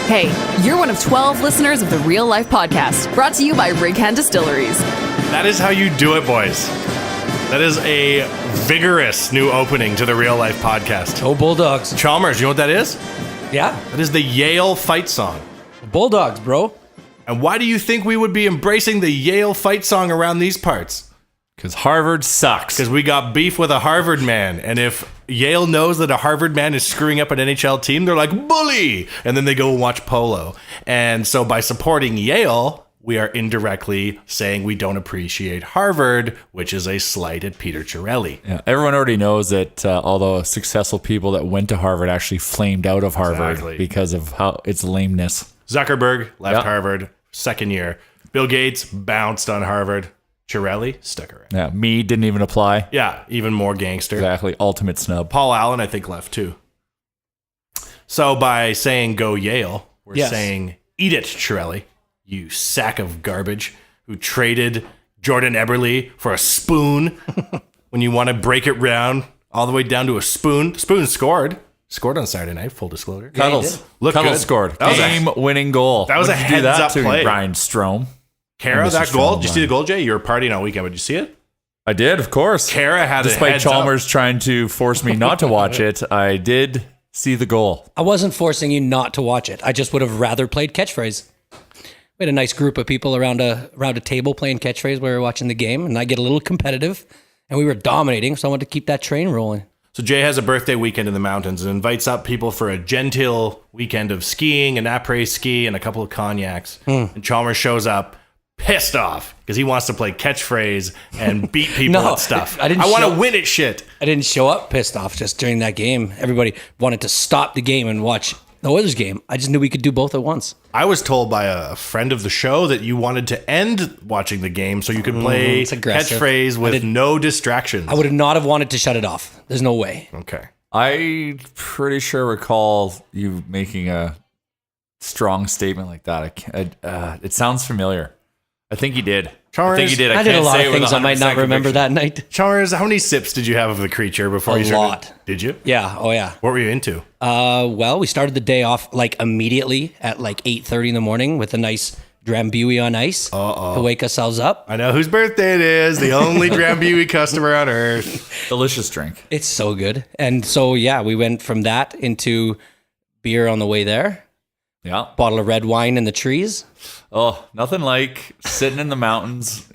Hey, you're one of 12 listeners of the Real Life Podcast, brought to you by Rig Hand Distilleries. That is how you do it, boys. That is a vigorous new opening to the Real Life Podcast. Oh, Bulldogs. Chalmers, you know what that is? Yeah. That is the Yale fight song. Bulldogs, bro. And why do you think we would be embracing the Yale fight song around these parts? Because Harvard sucks. Because we got beef with a Harvard man. And if Yale knows that a Harvard man is screwing up an NHL team, they're like, bully! And then they go and watch polo. And so by supporting Yale, we are indirectly saying we don't appreciate Harvard, which is a slight at Peter Chiarelli. Yeah, everyone already knows that all the successful people that went to Harvard actually flamed out of Harvard because of how its lameness. Zuckerberg left Harvard, second year. Bill Gates bounced on Harvard. Chiarelli stuck around. Yeah, me didn't even apply. Yeah, even more gangster. Exactly, ultimate snub. Paul Allen, I think, left too. So by saying go Yale, we're saying eat it, Chiarelli, you sack of garbage who traded Jordan Eberle for a spoon when you want to break it round all the way down to a spoon. Spoon scored on Saturday night, full disclosure. Cuddles. Looked Cuddles good. scored. That was Game-winning goal. That was What a did you do that heads-up to, play. Brian Strome. Kara, that goal, did you see the goal, Jay? You were partying all weekend, but did you see it? I did, of course. Kara had Despite a heads Chalmers up. trying to force me not to watch it, I did see the goal. I wasn't forcing you not to watch it. I just would have rather played catchphrase. We had a nice group of people around a table playing catchphrase while we were watching the game, and I get a little competitive, and we were dominating, so I wanted to keep that train rolling. So Jay has a birthday weekend in the mountains and invites up people for a genteel weekend of skiing, an après ski, and a couple of cognacs. And Chalmers shows up pissed off because he wants to play catchphrase and beat people No, at stuff. I want show- to win at shit. I didn't show up pissed off just during that game. Everybody wanted to stop the game and watch the Oilers game. I just knew we could do both at once. I was told by a friend of the show that you wanted to end watching the game so you could play it's aggressive. catchphrase with no distractions. I would not have wanted to shut it off. There's no way. Okay. I pretty sure recall you making a strong statement like that. It sounds familiar. I think you did. Chalmers, I think you did. I did a can't lot say of with things I might 100% not remember conviction. that night. Chalmers, how many sips did you have of the creature before A you started? lot. Did you? Yeah. Oh, yeah. What were you into? Well, we started the day off like immediately at like 8:30 in the morning with a nice Drambuie on ice to wake ourselves up. I know whose birthday it is. The only Drambuie customer on earth. Delicious drink. It's so good. And so, yeah, we went from that into beer on the way there. Yeah. Bottle of red wine in the trees. Oh, nothing like sitting in the mountains,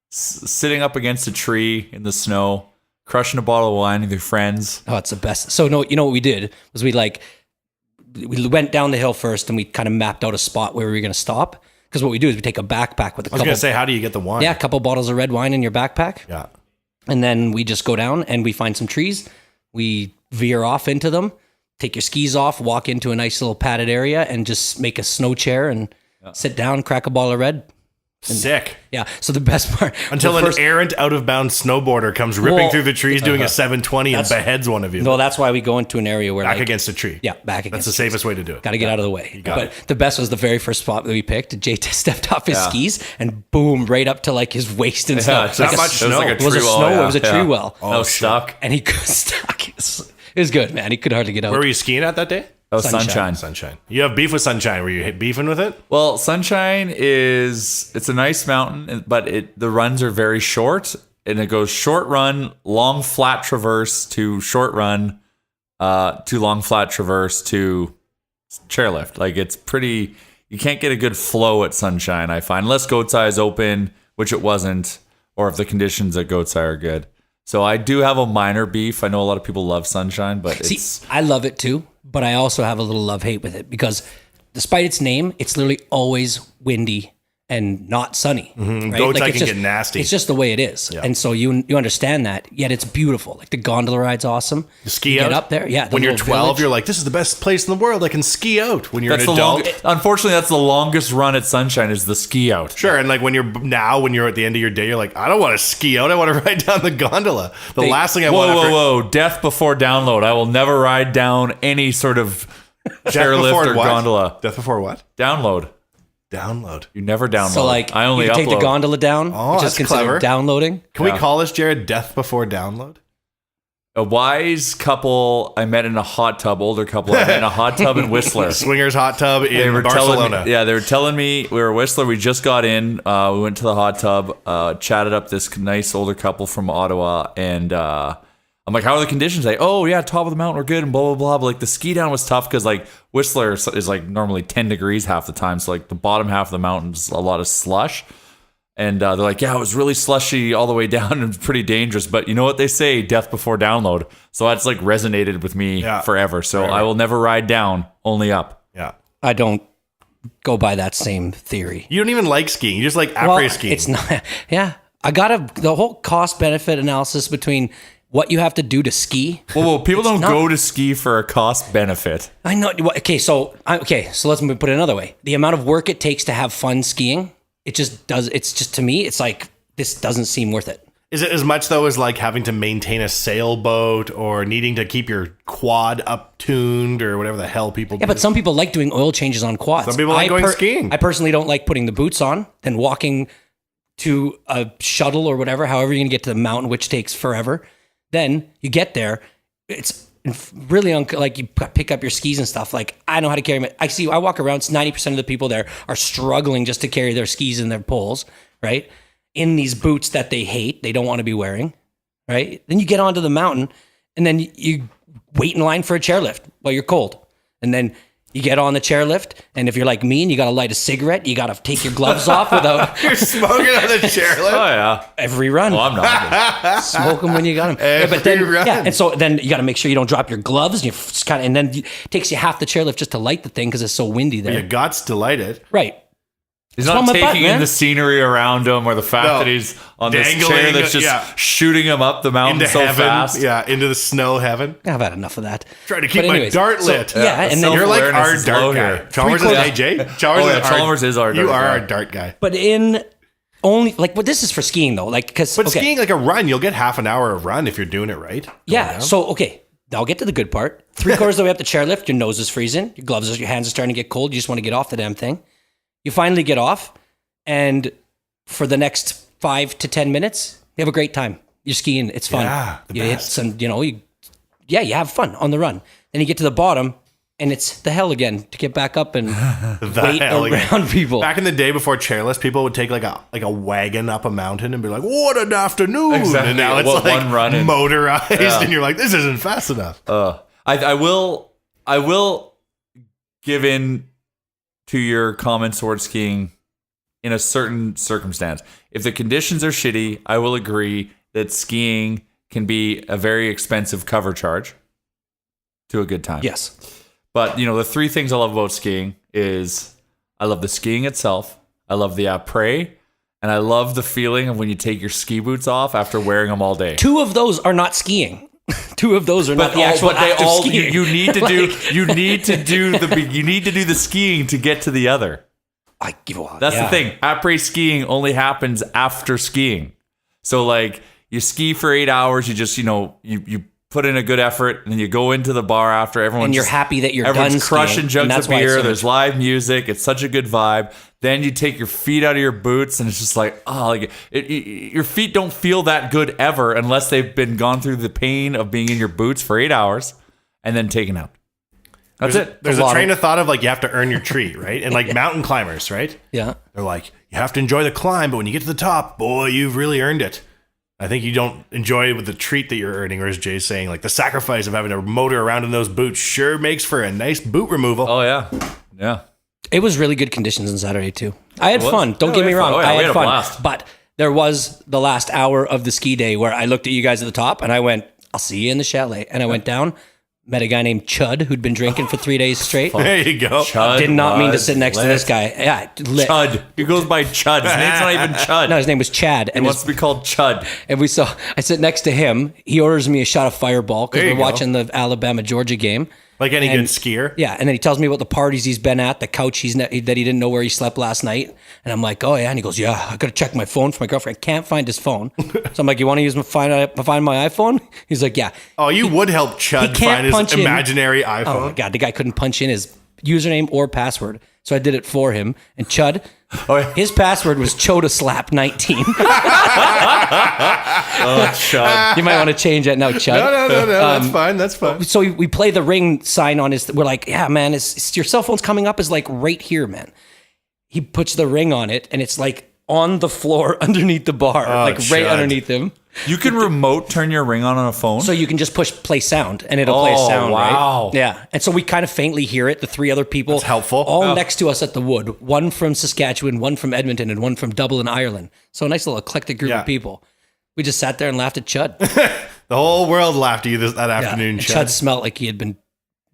sitting up against a tree in the snow, crushing a bottle of wine with your friends. Oh, it's the best. So, no, you know what we did was we went down the hill first and we kind of mapped out a spot where we were going to stop. Because what we do is we take a backpack with a I was couple. going to say, how do you get the wine? Yeah, a couple bottles of red wine in your backpack. Yeah. And then we just go down and we find some trees. We veer off into them, take your skis off, walk into a nice little padded area and just make a snow chair and sit down, crack a bottle of red. Sick. Yeah. So the best part. Until an errant, out-of-bounds snowboarder comes ripping Well, through the trees doing a 720 and beheads one of you. No, that's why we go into an area where Back against a tree. Yeah, back against That's the safest way to do it. Got to get out of the way. got But it. the best was the very first spot that we picked. Jay stepped off his skis and boom, right up to like his waist and snow. it's not Like a- much It was snow. like a It was a tree well. snow. Yeah, It was a tree yeah. well. I was stuck. And he got stuck. It was good, man. He could hardly get out. Where were you skiing at that day? Oh, Sunshine. Sunshine. You have beef with Sunshine. Were you beefing with it? Well, Sunshine it's a nice mountain, but the runs are very short, and it goes short run, long flat traverse to short run, to long flat traverse to chairlift. Like it's pretty. You can't get a good flow at Sunshine, I find, unless Goat's Eye is open, which it wasn't, or if the conditions at Goat's Eye are good. So I do have a minor beef. I know a lot of people love Sunshine, but See, it's I love it too, but I also have a little love-hate with it because despite its name, it's literally always windy and not sunny. Right? Goat's Eye it's can just- get nasty. It's just the way it is. And so you understand that, yet it's beautiful. Like the gondola ride's awesome. You ski You out? get up there. Yeah. the When you're little 12, village. you're like, this is the best place in the world. I can ski out. When you're that's an the adult. unfortunately, that's the longest run at Sunshine is the ski out. Sure, and like when you're at the end of your day, you're like, I don't want to ski out. I want to ride down the gondola. The last thing I want after Whoa! Death before download. I will never ride down any sort of Death chairlift before or what? gondola. Death before what? Download. Download. You never download. So like I only you take upload. the gondola down, Oh, which that's is considered clever. downloading. Can we call this, Jared, Death Before Download? A wise couple I met in a hot tub, older couple I met in a hot tub in Whistler. Swingers hot tub in Barcelona. They were telling me we were Whistler. We just got in. We went to the hot tub, chatted up this nice older couple from Ottawa, and I'm like, "How are the conditions?" Like, "Oh yeah, top of the mountain, we're good," and blah blah blah. But like the ski down was tough because like Whistler is like normally 10 degrees half the time, so like the bottom half of the mountain's a lot of slush. And they're like, yeah, it was really slushy all the way down and pretty dangerous. But you know what they say, death before download. So that's like resonated with me forever. So I will never ride down, only up. Yeah. I don't go by that same theory. You don't even like skiing. You just like après skiing. It's not. Yeah. I got the whole cost benefit analysis between what you have to do to ski. Well, people don't go to ski for a cost benefit. I know. Okay. So let's put it another way. The amount of work it takes to have fun skiing. It just does. It's just, to me, it's like, this doesn't seem worth it. Is it as much though as like having to maintain a sailboat or needing to keep your quad up tuned or whatever the hell people do? Yeah, but some people like doing oil changes on quads. Some people like going skiing. I personally don't like putting the boots on, then walking to a shuttle or whatever, however you're going to get to the mountain, which takes forever. Then you get there. It's really like you pick up your skis and stuff. Like, I know how to carry them. I walk around. 90% of the people there are struggling just to carry their skis and their poles, right? In these boots that they hate, they don't want to be wearing, right? Then you get onto the mountain and then you wait in line for a chairlift while you're cold. And then you get on the chairlift, and if you're like me and you got to light a cigarette, you got to take your gloves off without... You're smoking on the chairlift? Oh, yeah. Every run. Well, I'm not. Smoke them when you got them. Run. Yeah, and so then you got to make sure you don't drop your gloves, and then it takes you half the chairlift just to light the thing because it's so windy there. You gots to light it. Right. He's not taking in the scenery around him or the fact that he's on this chair that's just shooting him up the mountain into so heaven. fast. Yeah, into the snow heaven. I've had enough of that. Trying to keep my dart lit. Yeah, and then you're like our is dart guy. here. Chalmers is AJ. Chalmers is our dart guy. You are our dart guy. But in only, like, but this is for skiing though. Like, because skiing, like a run, you'll get half an hour of run if you're doing it right. Yeah. So, okay. I'll get to the good part. 3/4 of the way up the chairlift, your nose is freezing, your gloves, your hands are starting to get cold. You just want to get off the damn thing. You finally get off. And for the next 5 to 10 minutes, you have a great time. You're skiing. It's fun. Yeah, you hit some, you have fun on the run. Then you get to the bottom, and it's the hell again to get back up and wait around people. Back in the day before chairlifts, people would take like a wagon up a mountain and be like, "What an afternoon!" Exactly. And now it's like one run motorized, and you're like, "This isn't fast enough." I will give in to your comments towards skiing. In a certain circumstance, if the conditions are shitty, I will agree that skiing can be a very expensive cover charge to a good time. Yes. But, the 3 things I love about skiing is I love the skiing itself, I love the après, and I love the feeling of when you take your ski boots off after wearing them all day. 2 of those are not skiing. 2 of those are not the actual act of skiing. You need to do the skiing to get to the other. That's the thing. Après skiing only happens after skiing. So like you ski for 8 hours, you just, you put in a good effort and then you go into the bar after and you're happy that you're done everyone's crushing skiing, jugs of beer. There's live music. It's such a good vibe. Then you take your feet out of your boots and it's just like, your feet don't feel that good ever unless they've been gone through the pain of being in your boots for 8 hours and then taken out. That's it. There's a train of thought of like you have to earn your tree, right? And like mountain climbers, right? Yeah. They're like, you have to enjoy the climb, but when you get to the top, boy, you've really earned it. I think you don't enjoy it with the treat that you're earning, or as Jay's saying, like the sacrifice of having to motor around in those boots sure makes for a nice boot removal. Oh, yeah. Yeah. It was really good conditions on Saturday, too. I had fun. Don't get me wrong. I had fun. Blast. But there was the last hour of the ski day where I looked at you guys at the top and I went, I'll see you in the chalet. And I went down. Met a guy named Chud who'd been drinking for 3 days straight. There you go. Chud did not mean to sit next to this guy. Yeah, Chud. He goes by Chud. His name's not even Chud. No, his name was Chad. And wants to be called Chud. And I sit next to him. He orders me a shot of Fireball because we're watching the Alabama-Georgia game. Like any good skier. Yeah, and then he tells me about the parties he's been at, the couch that he didn't know where he slept last night. And I'm like, oh yeah. And he goes, yeah, I got to check my phone for my girlfriend. I can't find his phone. So I'm like, you want to find my iPhone? He's like, yeah. Oh, you would help Chud find his imaginary iPhone. Oh my God, the guy couldn't punch in his username or password. So I did it for him. And Chud, his password was Chodaslap19. Chud. You might want to change that now, Chud. No. That's fine. That's fine. So we play the ring sign on his. We're like, yeah, man, your cell phone's coming up is like right here, man. He puts the ring on it, and it's like on the floor underneath the bar, like right underneath him. You can remote turn your ring on a phone? So you can just push play sound, and it'll play sound, wow. right? Yeah. And so we kind of faintly hear it, the three other people. That's helpful. All next to us at the Wood. One from Saskatchewan, one from Edmonton, and one from Dublin, Ireland. So a nice little eclectic group of people. We just sat there and laughed at Chud. The whole world laughed at you that afternoon, Chud smelled like he had been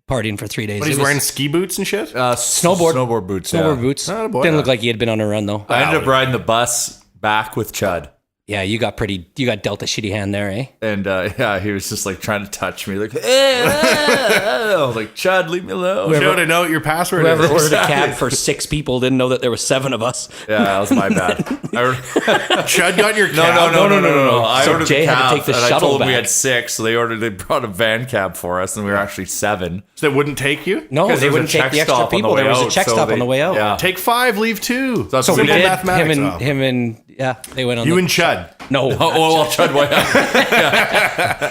partying for 3 days. But he's wearing ski boots and shit? Snowboard boots. Snowboard boots. Oh, boy, Didn't look like he had been on a run, though. I ended up riding the bus back with Chud. Yeah, you got dealt a shitty hand there, eh? And he was just like trying to touch me, like, I was like, Chud, leave me alone. Show to know what your password Whoever is. ordered a cab for 6 people didn't know that there were 7 of us. Yeah, that was my bad. Chud got in your cab? No. I So ordered Jay the had to cab, take the and I shuttle told them we back. had 6, so they brought a van cab for us, and we were actually 7. So they wouldn't take you? No, 'Cause they there was wouldn't a take check the extra stop on the people. way There was a out, check so stop they- on the way out. yeah. Take 5, leave 2. So So we Simple did. mathematics. Him and they went on. You and Chud. No. Oh, well, Chud, why?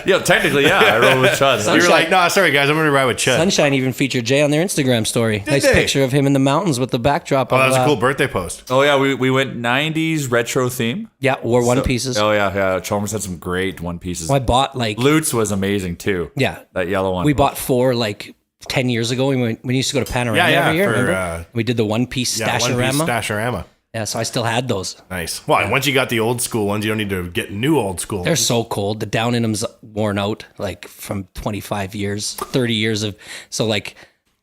Yeah, technically, I rode with Chud. You were like, no, sorry, guys, I'm going to ride with Chud. Sunshine even featured Jay on their Instagram story. Nice they? picture of him in the mountains with the backdrop. Oh, that of, was a cool birthday post. Oh, yeah, we went 90s retro theme. Yeah, wore One Pieces. Oh, yeah. Chalmers had some great One Pieces. I bought like Lutz was amazing, too. Yeah. That yellow one. we bought 4 like 10 years ago. We used to go to Panorama every year. Remember? We did the One Piece Stashorama. Stashorama. Yeah, so I still had those. Nice. Well, once you got the old school ones, you don't need to get new old school They're ones. so cold. The down in them's worn out, like from 25 years, 30 years of. So like,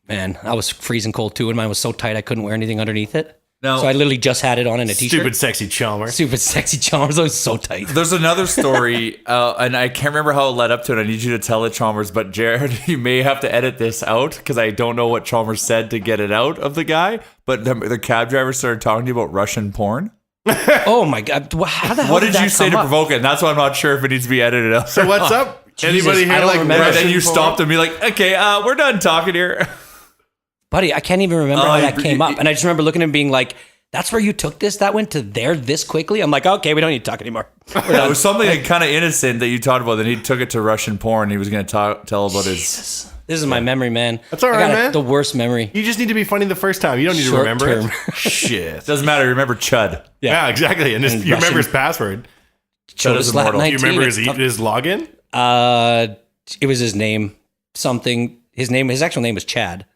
man, I was freezing cold too, and mine was so tight I couldn't wear anything underneath it. No. So I literally just had it on in a t-shirt. Stupid sexy Chalmers. Stupid sexy Chalmers. I was so tight. There's another story, and I can't remember how it led up to it. I need you to tell it, Chalmers. But Jared, you may have to edit this out because I don't know what Chalmers said to get it out of the guy. But the cab driver started talking to you about Russian porn. Oh my God. How the hell What did that you say come to up? provoke it? And that's why I'm not sure if it needs to be edited out. So what's up? Jesus, Anybody I here don't like remember. And Russian then you porn? stopped and be like, okay, we're done talking here. Buddy, I can't even remember Oh, how you- that came up. And I just remember looking at him being like, that's where you took this? That went to there this quickly? I'm like, okay, we don't need to talk anymore. It was something kind of innocent that you talked about. Then he took it to Russian porn. He was going to tell about his. Jesus. This is my memory, man. That's all I right, got man. The worst memery. You just need to be funny the first time. You don't need to Short remember term. it. Shit. Doesn't matter. Remember Chud. Yeah, exactly. And And you remember Russian- his password. Chud is immortal. Do you remember his login? It was his name. Something. His actual name was Chad.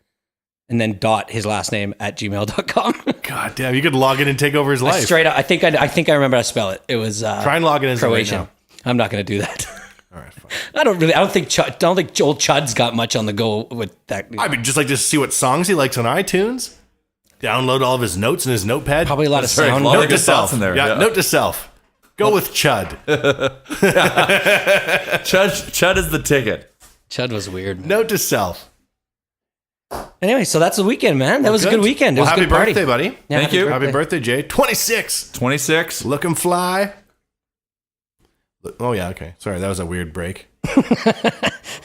And then his last name @gmail.com. God damn, you could log in and take over his life. Straight up. I think I remember how to spell it. It was Try and log it in Croatian. right I'm not going to do that. All right, fine. I don't think old Chud's got much on the go with that. I mean, just like to see what songs he likes on iTunes. Download all of his notes in his notepad. Probably a lot of right. sound. Well, Note good to thoughts self. in there, Yeah, yeah. note to self. Go with Chud. Chud is the ticket. Chud was weird. Note to self. Anyway, so that's the weekend, man. That was a good weekend. It Well, was a happy good party. birthday, buddy. Yeah, Thank you. Happy birthday, Jay. 26. 26. Looking fly. Oh, yeah, okay. Sorry, that was a weird break.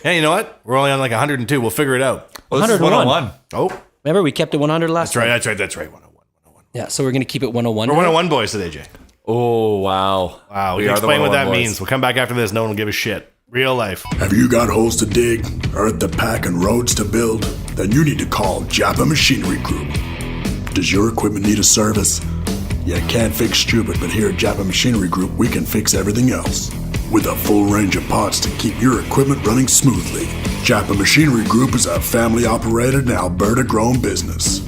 Hey, you know what? We're only on like 102. We'll figure it out. Well, this is 101. 101. Oh, Remember, we kept it 100 last time. that's right. 101. Yeah, so we're going to keep it 101. We're 101 boys today, Jay. Oh, wow. Wow, we We can are the explain what 101 that boys. means. We'll come back after this. No one will give a shit. Real life. Have you got holes to dig, earth to pack, and roads to build? Then you need to call Japa Machinery Group. Does your equipment need a service? You can't fix stupid, but here at Japa Machinery Group, we can fix everything else. With a full range of parts to keep your equipment running smoothly. Japa Machinery Group is a family-operated and Alberta-grown business.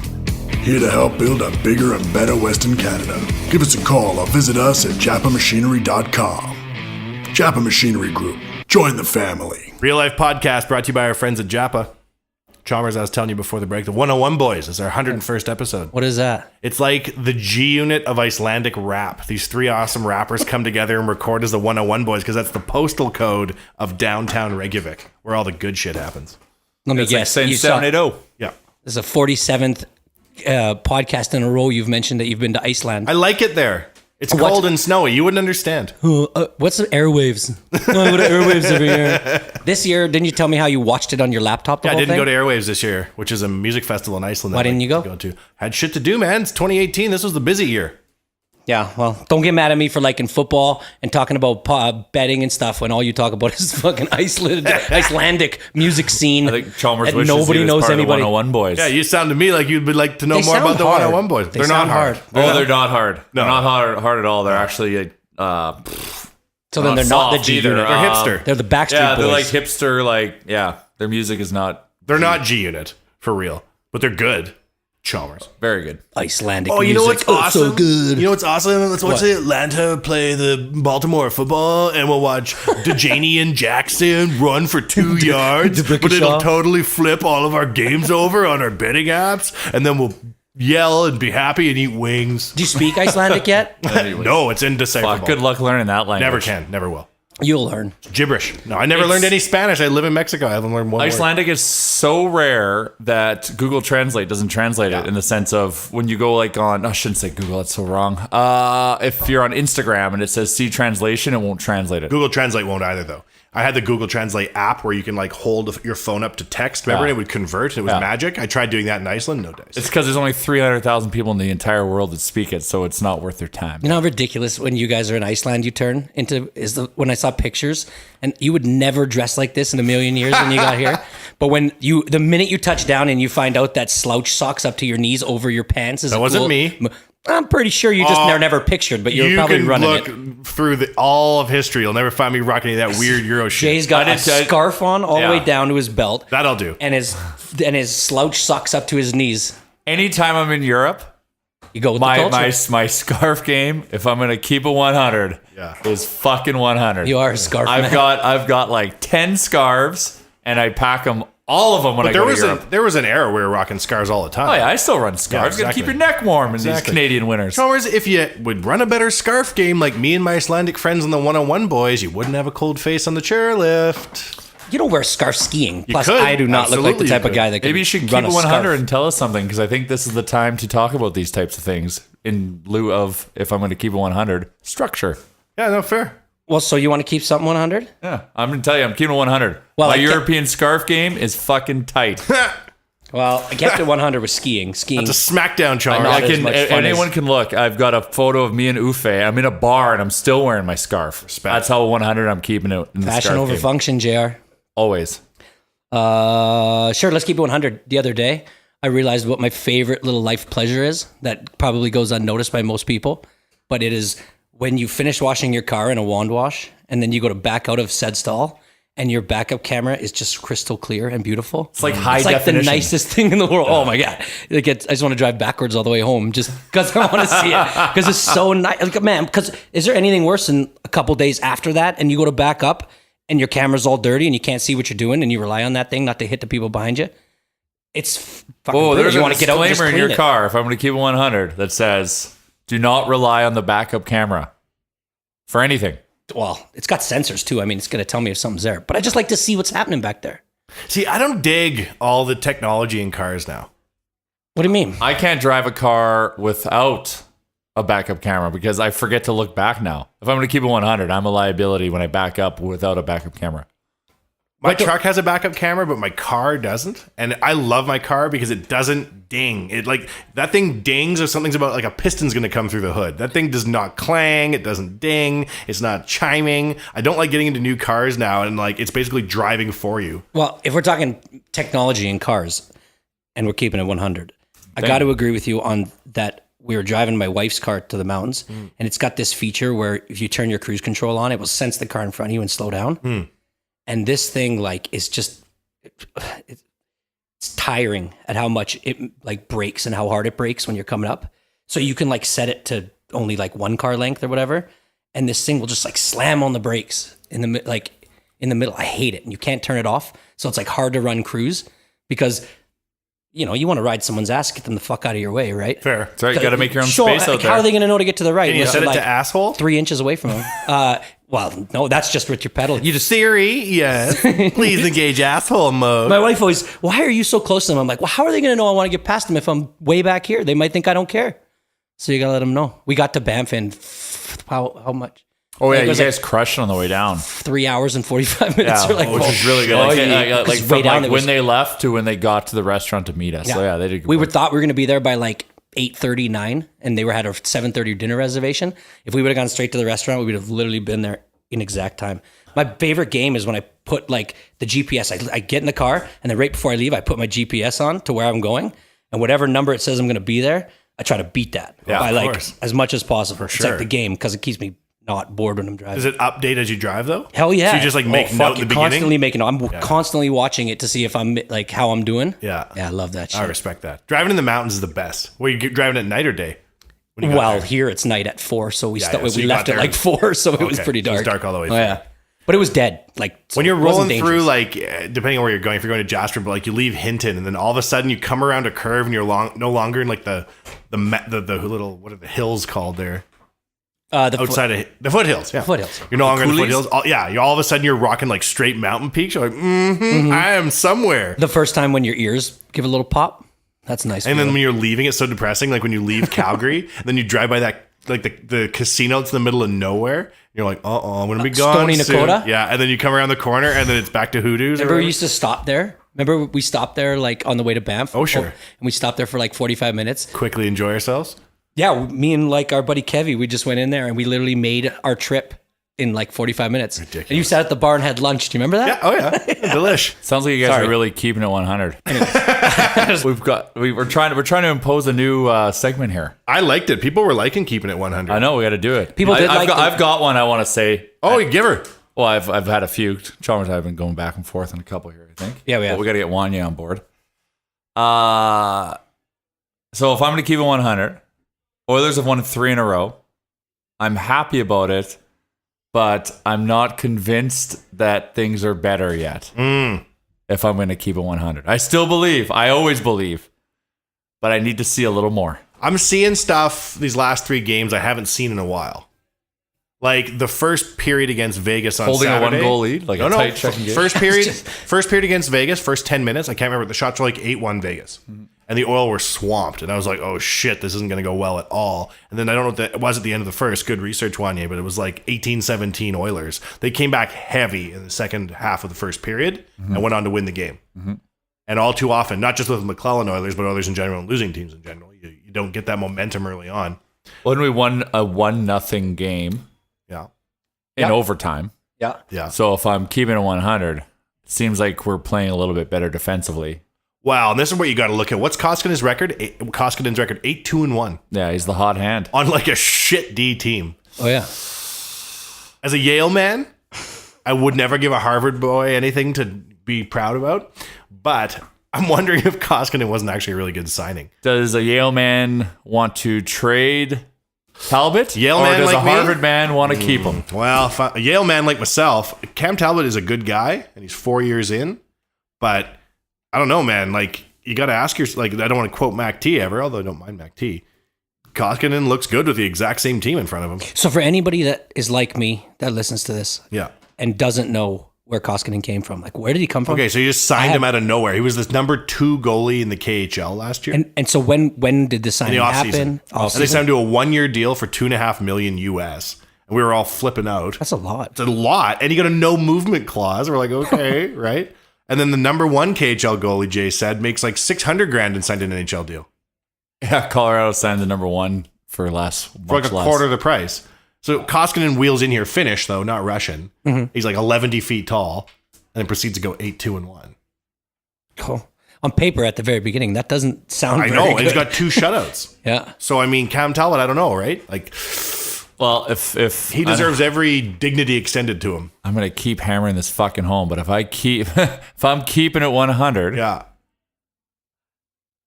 Here to help build a bigger and better Western Canada. Give us a call or visit us at japamachinery.com. Japa Machinery Group. Join the family. Real life podcast brought to you by our friends at Japa. Chalmers, I was telling you before the break, the 101 Boys is our 101st episode. What is that? It's like the G unit of Icelandic rap. These 3 awesome rappers come together and record as the 101 Boys because that's the postal code of downtown Reykjavik, where all the good shit happens. Let me It's like guess. saying You saw- 780. Yeah. This is the 47th podcast in a row you've mentioned that you've been to Iceland. I like it there. It's cold and snowy. You wouldn't understand. What's the airwaves? What are airwaves every year? This year, didn't you tell me how you watched it on your laptop? I didn't go to Airwaves this year, which is a music festival in Iceland. Why didn't you go? To. Had shit to do, man. It's 2018. This was the busy year. Yeah, well, don't get mad at me for liking football and talking about betting and stuff when all you talk about is fucking Icelandic music scene. I think Chalmers and wishes nobody he was knows part anybody. Of the 101 boys. Yeah, you sound to me like you'd like to know They more about sound the hard. 101 boys. They They're not sound hard. hard. They're not hard. No. They're not hard at all. They're actually So then they're not the G either. unit. They're hipster. They're the Backstreet Boys. They're like hipster. Their music is not They're not G Unit, for real. But they're good. Chalmers. very good. Icelandic Oh, you music. know what's awesome? So good. You know what's awesome? Let's watch Atlanta play the Baltimore football, and we'll watch DeJanie and Jackson run for 2 yards, but it'll totally flip all of our games over on our betting apps, and then we'll yell and be happy and eat wings. Do you speak Icelandic yet? No, it's indecipherable. Fuck, good luck learning that language. Never can, never will. You'll learn. Gibberish. No, I never learned any Spanish. I live in Mexico. I haven't learned one word. Icelandic is so rare that Google Translate doesn't translate it in the sense of when you go like on, I shouldn't say Google, that's so wrong. If you're on Instagram and it says see translation, it won't translate it. Google Translate won't either, though. I had the Google Translate app where you can like hold your phone up to text. Remember, and it would convert. And it was magic. I tried doing that in Iceland. No dice. It's because there's only 300,000 people in the entire world that speak it, so it's not worth their time. You know how ridiculous when you guys are in Iceland you turn into when I saw pictures, and you would never dress like this in a million years when you got here. But the minute you touch down and you find out that slouch socks up to your knees over your pants is That wasn't me. I'm pretty sure you just never pictured, but you're probably running it. You can look through all of history. You'll never find me rocking any of that weird Euro shit. Jay's got a scarf on all the way down to his belt. That'll do. And his slouch socks up to his knees. Anytime I'm in Europe, you go with the culture. my scarf game, if I'm gonna keep a 100, is fucking 100. You are a scarf man. I've got like 10 scarves, and I pack them. All of them when I go to Europe. There was an era where we were rocking scarves all the time. Oh yeah, I still run scarves. Yeah, Gotta keep your neck warm in these Canadian winters. Chalmers, if you would run a better scarf game like me and my Icelandic friends and the 101 boys, you wouldn't have a cold face on the chairlift. You don't wear scarf skiing. Plus, could. I do not look like the type of guy that can Maybe you should keep run it a 100 scarf. and tell us something, because I think this is the time to talk about these types of things in lieu of, if I'm going to keep it 100, structure. Yeah, no, fair. Well, so you want to keep something 100? Yeah, I'm going to tell you, I'm keeping it 100. Well, My I European scarf game is fucking tight. Well, I kept it 100 with skiing. That's a smackdown, Chalmers. Not as much fun Anyone as- can look. I've got a photo of me and Ufe. I'm in a bar and I'm still wearing my scarf. That's how 100 I'm keeping it in the Fashion scarf over game. function, JR. Always. Sure, let's keep it 100. The other day, I realized what my favorite little life pleasure is that probably goes unnoticed by most people, but it is when you finish washing your car in a wand wash and then you go to back out of said stall and your backup camera is just crystal clear and beautiful. It's like high It's like definition. the nicest thing in the world. Oh my God. I just want to drive backwards all the way home just because I want to see it. Because it's so nice. Like, man, because is there anything worse than a couple days after that and you go to back up and your camera's all dirty and you can't see what you're doing and you rely on that thing not to hit the people behind you? It's fucking Oh, brutal. there's You a want to get out and just disclaimer in clean your it. car, if I'm going to keep it 100, that says, do not rely on the backup camera for anything. Well, it's got sensors too. I mean, it's going to tell me if something's there. But I just like to see what's happening back there. See, I don't dig all the technology in cars now. What do you mean? I can't drive a car without a backup camera because I forget to look back now. If I'm going to keep it 100, I'm a liability when I back up without a backup camera. My truck has a backup camera, but my car doesn't. And I love my car because it doesn't ding. It like that thing dings or something's about like a piston's going to come through the hood. That thing does not clang. It doesn't ding. It's not chiming. I don't like getting into new cars now, and like it's basically driving for you. Well, if we're talking technology in cars and we're keeping it 100, I got to agree with you on that. We were driving my wife's car to the mountains, and it's got this feature where if you turn your cruise control on, it will sense the car in front of you and slow down. And this thing like is just it's tiring at how much it like brakes and how hard it brakes when you're coming up. So you can like set it to only like one car length or whatever, and this thing will just like slam on the brakes in the middle. I hate it, and you can't turn it off. So it's like hard to run cruise because you know you want to ride someone's ass, get them the fuck out of your way, right? Fair. So you got to make your own Sure, space out like, there. how are they going to know to get to the right? Can you unless set it they're, to like, asshole? 3 inches away from them. Well, no, that's just with your pedal. You just Siri, yes. Please engage asshole mode. My wife always, why are you so close to them? I'm like, well, how are they going to know I want to get past them if I'm way back here? They might think I don't care. So you got to let them know. We got to Banff in how much? Oh yeah, It you was guys crushed on the way down. 3 hours and 45 minutes. Yeah, Or like, which is really good. Like way down, when they left to when they got to the restaurant to meet us. So yeah, they did. Good we work. thought we were going to be there by like 8:39, and they had a 7:30 dinner reservation. If we would have gone straight to the restaurant, we would have literally been there in exact time. My favorite game is when I put like the GPS. I get in the car, and then right before I leave, I put my GPS on to where I'm going, and whatever number it says I'm going to be there, I try to beat that by like course. as much as possible. sure. It's like the game because it keeps me not bored when I'm driving. Does it update as you drive though? Hell yeah! So you just like make note in the beginning. Constantly making note. I'm constantly watching it to see if I'm like how I'm doing. Yeah, I love that shit. I respect that. Driving in the mountains is the best. Were you driving at night or day? When you got Well, there? here it's night at 4, so we so we you left got at there- like 4, so it was Okay, pretty so it dark. was dark all the way Oh through. yeah, but it was dead. Like so when you're it wasn't rolling through, dangerous. like depending on where you're going, if you're going to Jasper, but like you leave Hinton, and then all of a sudden you come around a curve, and you're no longer in like the little, what are the hills called there? Outside of the foothills, yeah. Foothills. You're no longer in the coulees? foothills. You're all of a sudden you're rocking like straight mountain peaks. You're like, I am somewhere. The first time when your ears give a little pop, that's nice. And then feeling. when you're leaving, it's so depressing. Like when you leave Calgary, and then you drive by that like the casino that's in the middle of nowhere. You're like, I'm gonna be gone Stony soon. Nakota? Yeah, and then you come around the corner, and then it's back to Hootoo's. Remember we used to stop there? Remember we stopped there like on the way to Banff? Oh, sure. And we stopped there for like 45 minutes. quickly enjoy ourselves. Yeah, me and like our buddy Kevy, we just went in there and we literally made our trip in like 45 minutes. Ridiculous. And you sat at the bar and had lunch. Do you remember that? Yeah. Oh yeah. Delish. Sounds like you guys Sorry. are really keeping it 100. We're trying to impose a new segment here. I liked it. People were liking keeping it 100. I know we got to do it. People did I've like got, the- I've got one I want to say. Oh, you give her. Well, I've had a few. Chalmers and I have been going back and forth on a couple here, I think. Yeah, we have. But we got to get Wanye on board. So if I'm going to keep it 100, Oilers have won 3 in a row. I'm happy about it, but I'm not convinced that things are better yet. If I'm going to keep it 100. I still believe. I always believe. But I need to see a little more. I'm seeing stuff these last 3 games I haven't seen in a while. Like the first period against Vegas on Holding Saturday. a 1-goal lead, like a tight checking game. First period against Vegas, first 10 minutes. I can't remember. The shots were like 8-1 Vegas. And the Oil were swamped. And I was like, oh shit, this isn't going to go well at all. And then I don't know what that was at the end of the first. Good research, Wanye, but it was like 18-17 Oilers. They came back heavy in the second half of the first period and went on to win the game. And all too often, not just with McClellan Oilers, but Oilers in general and losing teams in general, you don't get that momentum early on. When we won a 1-0 game Yeah. in overtime. Yeah. Yeah. So if I'm keeping it 100, it seems like we're playing a little bit better defensively. Wow, and this is where you got to look at. What's Koskinen's record? Koskinen's record 8-2-1 Yeah, he's the hot hand. on like a shit D team. Oh, yeah. As a Yale man, I would never give a Harvard boy anything to be proud about, but I'm wondering if Koskinen wasn't actually a really good signing. Does a Yale man want to trade Talbot? Yale or man does like a me? Harvard man want to keep him? Well, if a Yale man like myself, Cam Talbot is a good guy, and he's 4 years in, but I don't know, man. Like, you got to ask yourself, like, I don't want to quote Mac T ever, although I don't mind Mac T. Koskinen looks good with the exact same team in front of him. So for anybody that is like me that listens to this Yeah. and doesn't know where Koskinen came from, like where did he come from? Okay, so you just signed him out of nowhere. He was the number 2 goalie in the KHL last year. And so when did the in signing the happen? offseason. And they Off-season? signed him to a 1-year deal for $2.5 million US. And we were all flipping out. That's a lot. It's a lot. And he got a no movement clause. We're like, okay, right? And then the number 1 KHL goalie, Jay said, makes like $600,000 and signed an NHL deal Yeah, Colorado signed the number 1 for less. for like a quarter of the price. So Koskinen wheels in here Finnish, though, not Russian. He's like 11 feet tall and then proceeds to go 8-2-1. Cool. On paper at the very beginning, that doesn't sound I very know. good. And he's got 2 shutouts. Yeah. So, I mean, Cam Talbot, I don't know, right? Like, Well, if he deserves every dignity extended to him. I'm going to keep hammering this fucking home, but if I'm keeping it 100, Yeah.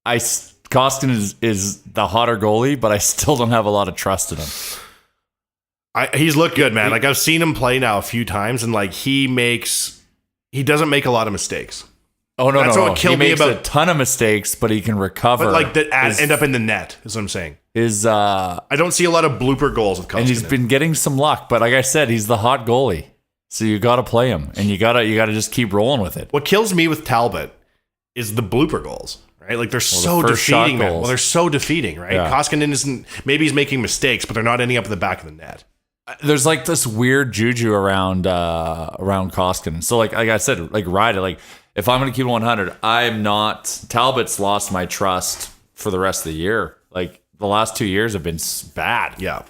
Koskinen is the hotter goalie, but I still don't have a lot of trust in him. He's looked good, man. Like, I've seen him play now a few times, and like he doesn't make a lot of mistakes. Oh no, That's no, what no. killed He me makes about- a ton of mistakes, but he can recover. But like that end up in the net is what I'm saying. And I don't see a lot of blooper goals with Koskinen. he's been getting some luck, but like I said, he's the hot goalie, so you got to play him, and you gotta just keep rolling with it. What kills me with Talbot is the blooper goals, right? Like they're so the first shot defeating. goals. Well, they're so defeating, right? Yeah. Koskinen isn't. Maybe he's making mistakes, but they're not ending up in the back of the net. There's like this weird juju around Koskinen. So like I said, like ride it. Like if I'm going to keep it 100, I'm not. Talbot's lost my trust for the rest of the year. Like the last 2 years have been bad. Yeah.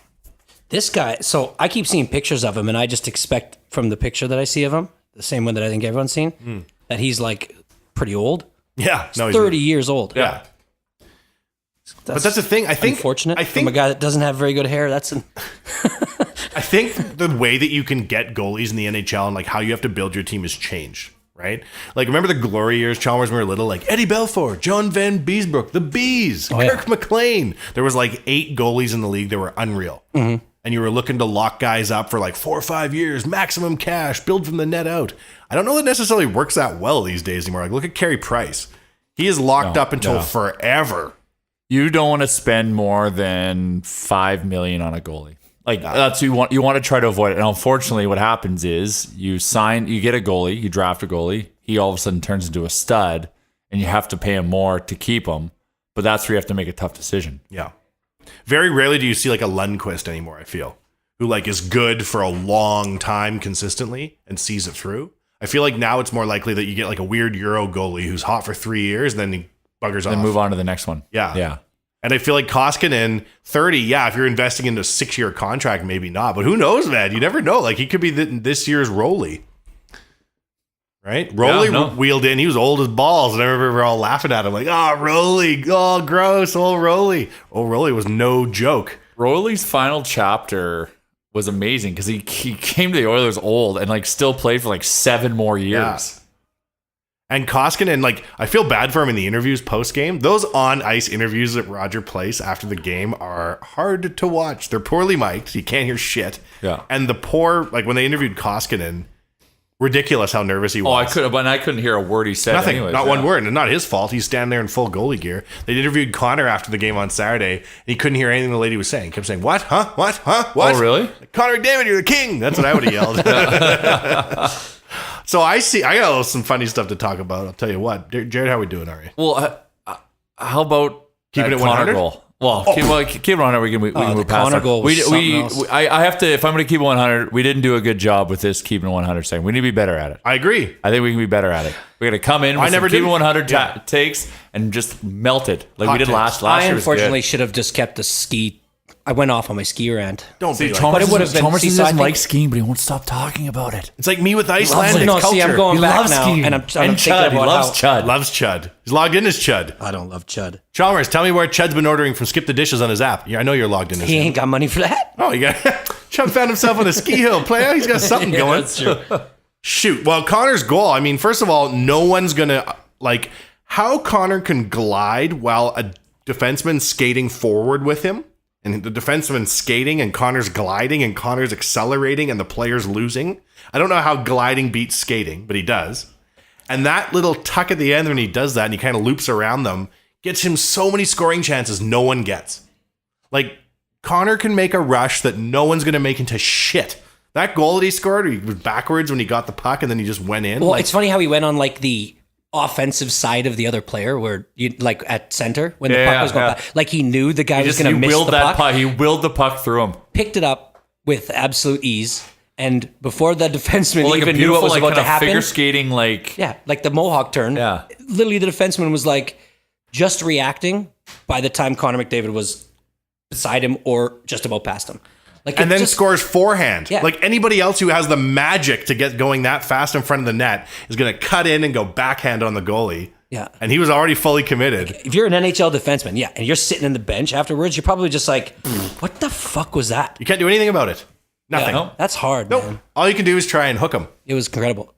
This guy, so I keep seeing pictures of him, and I just expect from the picture that I see of him, the same one that I think everyone's seen, that he's like pretty old. Yeah. He's 30 years old. Yeah. But that's the thing. I think unfortunate from a guy that doesn't have very good hair. I think the way that you can get goalies in the NHL and like how you have to build your team has changed, right? Like remember the glory years, Chalmers when we were little, like Eddie Belfour, John Van Beesbrook, the Bees, Kirk McLean. There was like 8 goalies in the league that were unreal. Mm-hmm. And you were looking to lock guys up for like 4 or 5 years, maximum cash, build from the net out. I don't know that necessarily works that well these days anymore. Like look at Carey Price. He is locked up until forever. You don't want to spend more than $5 million on a goalie. Like that's you want to try to avoid it. And unfortunately, what happens is you get a goalie, you draft a goalie, he all of a sudden turns into a stud, and you have to pay him more to keep him. But that's where you have to make a tough decision. Yeah. Very rarely do you see like a Lundqvist anymore, I feel, who like is good for a long time consistently and sees it through. I feel like now it's more likely that you get like a weird Euro goalie who's hot for 3 years and then he buggers off. Then move on to the next one. Yeah. Yeah. And I feel like Koskinen, 30, if you're investing into a 6-year contract, maybe not. But who knows, man? You never know. Like, he could be this year's Roley. Right? Roley wheeled in. He was old as balls. And I remember we were all laughing at him like, Roley. Oh, gross. Old Roley. Old Roley was no joke. Roley's final chapter was amazing because he came to the Oilers old and like still played for like 7 more years. Yeah. And Koskinen, like, I feel bad for him in the interviews post-game. Those on-ice interviews at Roger Place after the game are hard to watch. They're poorly mic'd. You can't hear shit. Yeah. And the poor, like, when they interviewed Koskinen, ridiculous how nervous he was. I couldn't hear a word he said. Nothing, anyways, not one word. And not his fault. He's standing there in full goalie gear. They interviewed Connor after the game on Saturday, and he couldn't hear anything the lady was saying. He kept saying, what? Huh? What? Huh? What? Oh, really? Connor McDavid, you're the king. That's what I would have yelled. So I got some funny stuff to talk about. I'll tell you what. Jared, how are we doing, are we? Well, how about keeping it Connor 100? Goal? Well, keep it 100. We can move past Connor that. goal was something else. I have to, if I'm going to keep it 100, we didn't do a good job with this keeping it 100 saying. We need to be better at it. I agree. I think we can be better at it. We got to come in with keep it 100 takes and just melt it like we did last year. I unfortunately should have just kept the ski. I went off on my ski rant. Don't be like but it would have been. Chalmers doesn't like skiing, but he won't stop talking about it. It's like me with Icelandic No, culture. see, I'm going He back loves now, skiing. and I'm thinking Chud. He about loves how- Chud. Loves Chud. He's logged in as Chud. I don't love Chud. Chalmers, tell me where Chud's been ordering from Skip the Dishes on his app. Yeah, I know you're logged in as He him. ain't got money for that. Oh, you got Chud found himself on a ski hill. Player, he's got something going. That's true. Shoot. Well, Connor's goal. I mean, first of all, no one's gonna like how Connor can glide while a defenseman skating forward with him. And the defenseman's skating and Connor's gliding and Connor's accelerating and the player's losing. I don't know how gliding beats skating, but he does. And that little tuck at the end when he does that and he kind of loops around them gets him so many scoring chances no one gets. Like, Connor can make a rush that no one's going to make into shit. That goal that he scored, he was backwards when he got the puck and then he just went in. Well, it's funny how he went on like the offensive side of the other player where you like at center when the puck was going back. Like he knew the guy was going to miss the puck. He willed the puck through him. Picked it up with absolute ease. And before the defenseman Like even knew what was about to happen. Figure skating like... Yeah, like the Mohawk turn. Yeah. Literally the defenseman was like just reacting by the time Connor McDavid was beside him or just about past him. Like and then scores forehand. Yeah. Like anybody else who has the magic to get going that fast in front of the net is going to cut in and go backhand on the goalie. Yeah. And he was already fully committed. If you're an NHL defenseman, and you're sitting in the bench afterwards, you're probably just like, what the fuck was that? You can't do anything about it. Nothing. Yeah, that's hard, Nope. man. All you can do is try and hook him. It was incredible.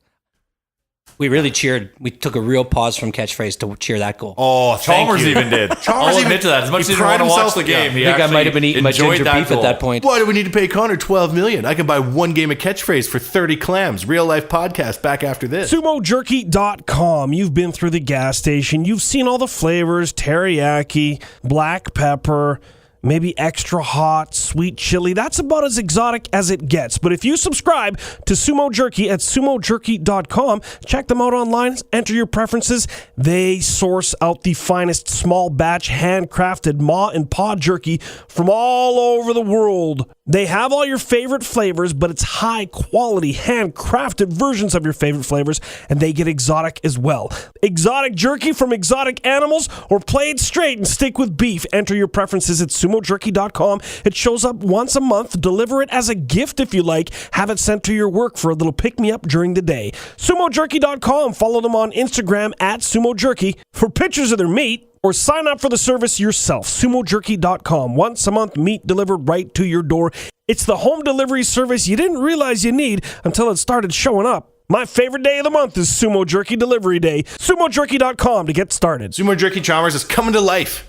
We really cheered. We took a real pause from catchphrase to cheer that goal. Oh, thank Chalmers you. even did. Chalmers I'll even- admit to that. As much as he he didn't want pride to watch himself- the game, yeah. he I think I actually might have been eating my enjoyed ginger that beef goal. at that point. Why do we need to pay Connor $12 million? I can buy one game of catchphrase for 30 clams. Real life podcast back after this. SumoJerky.com. You've been through the gas station. You've seen all the flavors, teriyaki, black pepper, maybe extra hot, sweet chili. That's about as exotic as it gets. But if you subscribe to Sumo Jerky at sumojerky.com, check them out online, enter your preferences. They source out the finest small batch handcrafted maw and paw jerky from all over the world. They have all your favorite flavors, but it's high quality handcrafted versions of your favorite flavors, and they get exotic as well. Exotic jerky from exotic animals, or play it straight and stick with beef. Enter your preferences at sumojerky.com. It shows up once a month. Deliver it as a gift if you like. Have it sent to your work for a little pick-me-up during the day. Sumojerky.com. Follow them on Instagram at sumojerky for pictures of their meat, or sign up for the service yourself. Sumojerky.com. Once a month, meat delivered right to your door. It's the home delivery service you didn't realize you need until it started showing up. My favorite day of the month is Sumo Jerky Delivery Day. Sumojerky.com to get started. Sumo Jerky Chalmers is coming to life.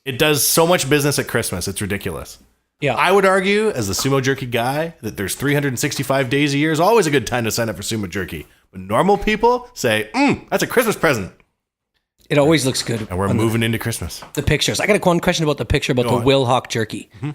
It does so much business at Christmas. It's ridiculous. Yeah. I would argue, as the Sumo Jerky guy, that there's 365 days a year is always a good time to sign up for Sumo Jerky. But normal people say, that's a Christmas present. It always looks good. And we're moving into Christmas. The pictures. I got one question about the picture about the Wilhock jerky. Mm-hmm.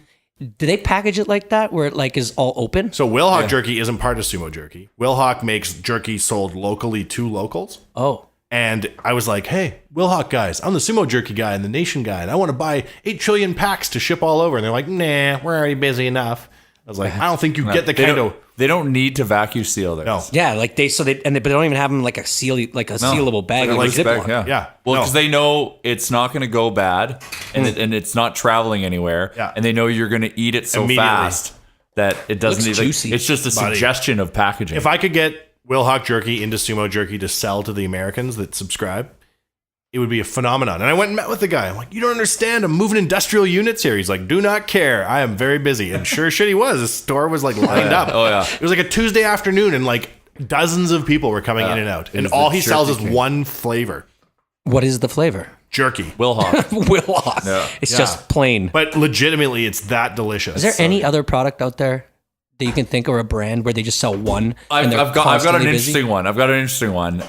Do they package it like that, where it like is all open? So Wilhock Jerky isn't part of Sumo Jerky. Wilhock makes jerky sold locally to locals. Oh. And I was like, hey, Wilhock guys, I'm the Sumo Jerky guy and the Nation guy, and I want to buy 8 trillion packs to ship all over. And they're like, nah, we're already busy enough. I was like, I don't think you get the kind of... They don't need to vacuum seal theirs. No. Yeah, like they don't even have them like a sealable bag, like a Ziploc. Yeah. Well, because they know it's not going to go bad, and it's not traveling anywhere, and they know you're going to eat it so fast that it doesn't need. Juicy. It's just a suggestion of packaging. If I could get Wilhock Jerky into Sumo Jerky to sell to the Americans that subscribe, it would be a phenomenon. And I went and met with the guy. I'm like, you don't understand. I'm moving industrial units here. He's like, do not care. I am very busy. And sure shit he was. The store was like lined up. Oh, yeah. It was like a Tuesday afternoon and like dozens of people were coming in and out. And all he sells is one flavor. What is the flavor? Jerky. Wilhock. Wilhock. Yeah. It's just plain. But legitimately, it's that delicious. Is there any other product out there that you can think, or a brand where they just sell one? I've got an interesting one.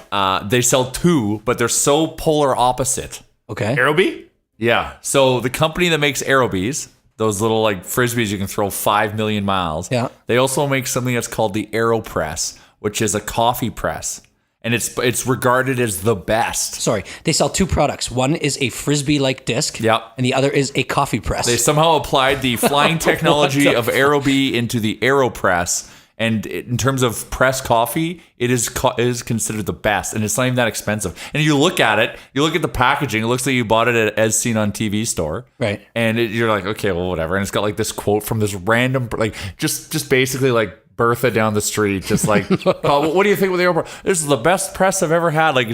They sell 2, but they're so polar opposite. Okay. Aerobee? Yeah. So the company that makes Aerobees, those little like frisbees you can throw 5 million miles. Yeah. They also make something that's called the AeroPress, which is a coffee press, and it's regarded as the best. Sorry, they sell 2 products. One is a frisbee-like disc. Yep. And the other is a coffee press. They somehow applied the flying technology of Aerobee into the AeroPress. And in terms of press coffee, it is considered the best, and it's not even that expensive. And you look at it, you look at the packaging, it looks like you bought it at As Seen on TV store. Right. And you're like, okay, well, whatever. And it's got like this quote from this random, like, just basically like Bertha down the street, just like, oh, what do you think with the AeroPress? This is the best press I've ever had. Like,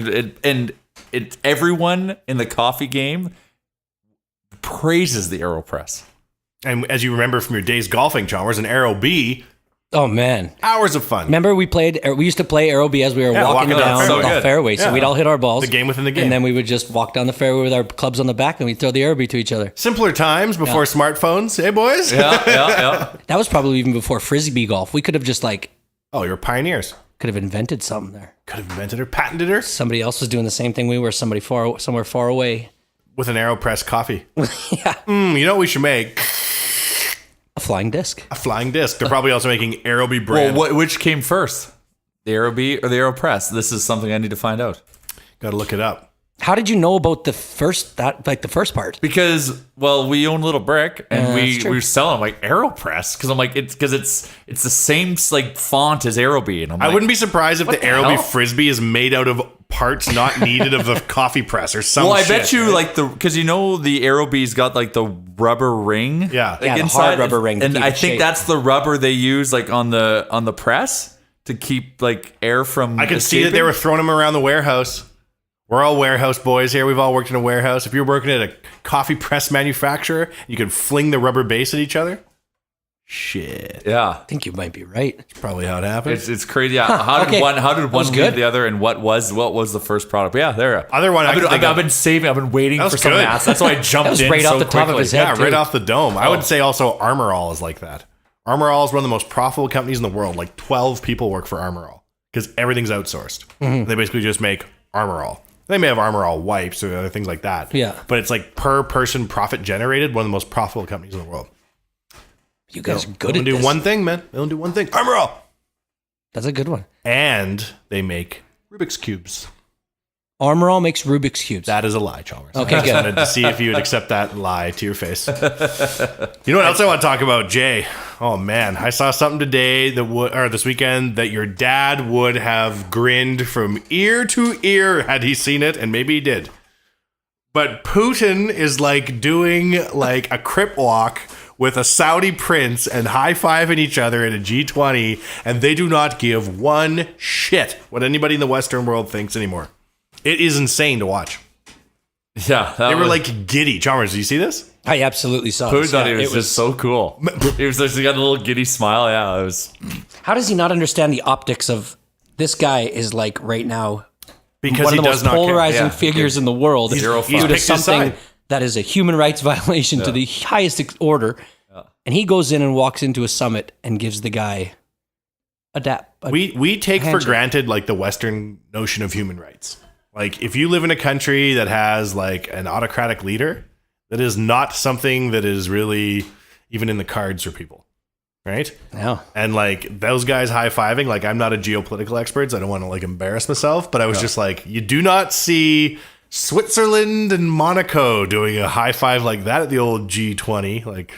everyone in the coffee game praises the AeroPress. And as you remember from your days golfing, Chalmers, an Aerobee... Oh, man. Hours of fun. Remember we used to play Aerobee as we were walking down the fairway. So we'd all hit our balls. The game within the game. And then we would just walk down the fairway with our clubs on the back and we'd throw the Aerobee to each other. Simpler times before smartphones. Hey, boys. Yeah. That was probably even before Frisbee golf. We could have just like... Oh, you're pioneers. Could have invented something there. Could have invented or patented her. Somebody else was doing the same thing we were, somewhere far away. With an AeroPress coffee. Yeah. You know what we should make? A flying disc. A flying disc. They're probably also making Aerobee brand. Well, which came first? The Aerobee or the AeroPress? This is something I need to find out. Got to look it up. How did you know about the first part? Because, well, we own Little Brick and we were selling like AeroPress because I'm like, it's the same like font as Aerobee. And I wouldn't be surprised if the Aerobee hell? Frisbee is made out of parts not needed of the coffee press or something. Well, I bet you like because you know the Aerobee's got like the rubber ring. Yeah. Like the inside, hard rubber ring. And I think that's the rubber they use like on the press to keep like air from I could see that they were throwing them around the warehouse. We're all warehouse boys here. We've all worked in a warehouse. If you're working at a coffee press manufacturer, you could fling the rubber base at each other. Shit. Yeah. I think you might be right. That's probably how it happens. It's crazy. Yeah. How did one lead the other, and what was the first product? But yeah, there. Other one. I've been saving. I've been waiting for someone to ask. That's why I jumped was in right so off the top of quickly. his head. Yeah, too. right off the dome. I would say also Armor All is like that. Armor All is one of the most profitable companies in the world. Like 12 people work for Armor All because everything's outsourced. They basically just make Armor All. They may have Armor All wipes or other things like that. Yeah. But it's like per person profit generated, one of the most profitable companies in the world. You guys are good They at only do this. one thing, man. They only do one thing. Armor All. That's a good one. And they make Rubik's Cubes. Armor All makes Rubik's Cubes. That is a lie, Chalmers. Okay, I just good. wanted to see if you would accept that lie to your face. You know what else I want to talk about, Jay? Oh man, I saw something today this weekend that your dad would have grinned from ear to ear had he seen it, and maybe he did. But Putin is like doing like a crip walk with a Saudi prince and high-fiving each other in a G20, and they do not give one shit what anybody in the Western world thinks anymore. It is insane to watch. Yeah. They were like giddy. Chalmers, did you see this? I absolutely saw Putin this. thought Yeah, he was just so cool. He got a little giddy smile. Yeah, it was. How does he not understand the optics of this guy is like right now Because one he of the does most not care. polarizing Yeah, figures in the world He's due to picked his something side. that is a human rights violation to the highest order. And he goes in and walks into a summit and gives the guy a dap. We take for handshake. granted like the Western notion of human rights. Like if you live in a country that has like an autocratic leader, that is not something that is really even in the cards for people. Right? Yeah. And like those guys high-fiving, like I'm not a geopolitical expert, so I don't want to like embarrass myself, but I was just like, you do not see Switzerland and Monaco doing a high five like that at the old G20. Like,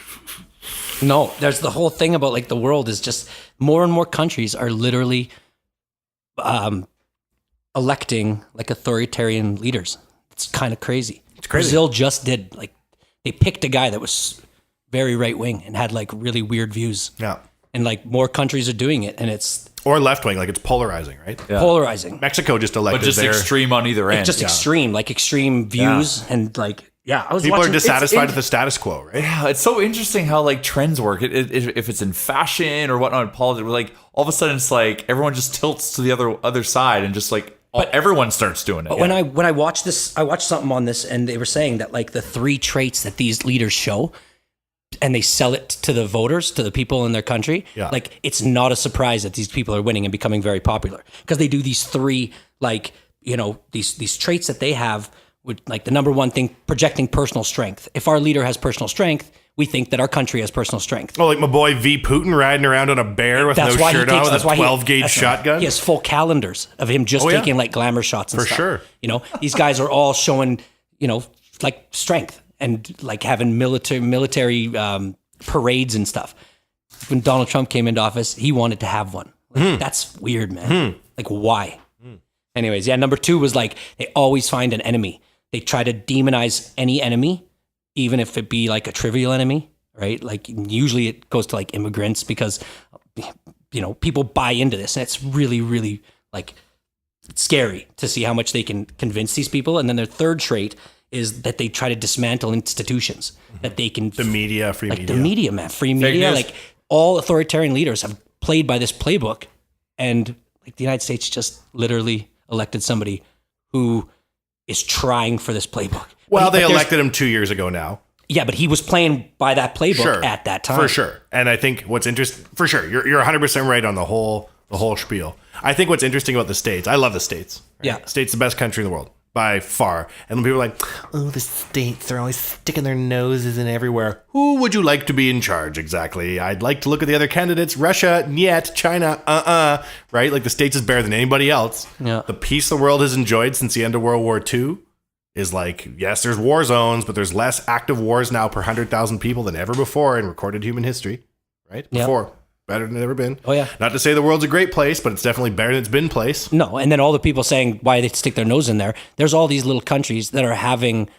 No, there's the whole thing about like the world is just more and more countries are literally electing like authoritarian leaders. It's kind of crazy. crazy. Brazil just did like they picked a guy that was very right wing and had like really weird views. yeah. And like more countries are doing it and it's Or left-wing, like it's polarizing, right? Yeah. polarizing. Mexico just elected But just their... extreme on either end. Just extreme, like extreme views and like I was People watching, are dissatisfied it's- with the status quo, right? Yeah, it's so interesting how like trends work. If it's in fashion or whatnot in politics, like all of a sudden it's like everyone just tilts to the other side and just like everyone starts doing it. But when I watched this, I watched something on this, and they were saying that like the 3 traits that these leaders show, and they sell it to the voters, to the people in their country. Yeah. Like it's not a surprise that these people are winning and becoming very popular because they do these 3 like these traits that they have. With like the number one thing, projecting personal strength. If our leader has personal strength, we think that our country has personal strength. Oh, like my boy V. Putin riding around on a bear with no shirt on with a 12-gauge shotgun? He has full calendars of him just yeah. taking like glamour shots and For stuff. sure. These guys are all showing, like strength and like having military parades and stuff. When Donald Trump came into office, he wanted to have one. Like, that's weird, man. Like, why? Anyways, yeah, number 2 was like they always find an enemy. They try to demonize any enemy, even if it be like a trivial enemy, right? Like usually it goes to like immigrants because, people buy into this. And it's really, really like scary to see how much they can convince these people. And then their 3rd trait is that they try to dismantle institutions that they can. The media, free like media. the media, man, free media. news. Like all authoritarian leaders have played by this playbook. And like the United States just literally elected somebody who is trying for this playbook. Well, But they there's- elected him 2 years ago now. Yeah, but he was playing by that playbook at that time. For sure. And I think what's interesting, for sure, you're 100% right on the whole spiel. I think what's interesting about the States, I love the States. Right? Yeah. States the best country in the world by far. And when people are like, oh, the States, they're always sticking their noses in everywhere. Who would you like to be in charge exactly? I'd like to look at the other candidates. Russia, niet. China, right? Like the States is better than anybody else. Yeah. The peace the world has enjoyed since the end of World War II is like, yes, there's war zones, but there's less active wars now per 100,000 people than ever before in recorded human history, right? Yeah. Before. Better than it's ever been. Oh, yeah. Not to say the world's a great place, but it's definitely better than it's been place. No, and then all the people saying why they stick their nose in there. There's all these little countries that are having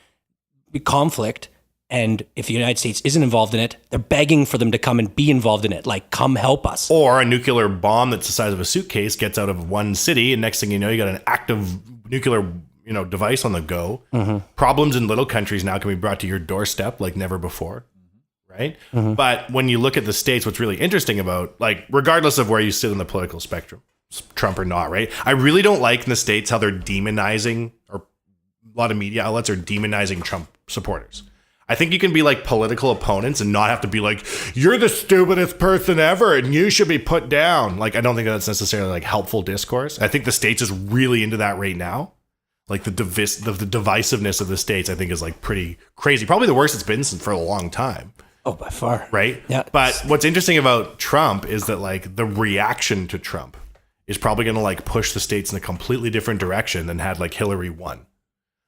conflict, and if the United States isn't involved in it, they're begging for them to come and be involved in it. Like, come help us. Or a nuclear bomb that's the size of a suitcase gets out of one city, and next thing you know, you got an active nuclear device on the go. Mm-hmm. Problems in little countries now can be brought to your doorstep like never before. Right? Mm-hmm. But when you look at the States, what's really interesting about, like, regardless of where you sit on the political spectrum, Trump or not, right? I really don't like in the States how they're demonizing, or a lot of media outlets are demonizing Trump supporters. I think you can be like political opponents and not have to be like, you're the stupidest person ever and you should be put down. Like, I don't think that's necessarily like helpful discourse. I think the States is really into that right now. Like the divisiveness of the states, I think, is like pretty crazy. Probably the worst it's been for a long time. Oh, by far. Right? Yeah. But what's interesting about Trump is that like the reaction to Trump is probably going to like push the states in a completely different direction than had like Hillary won.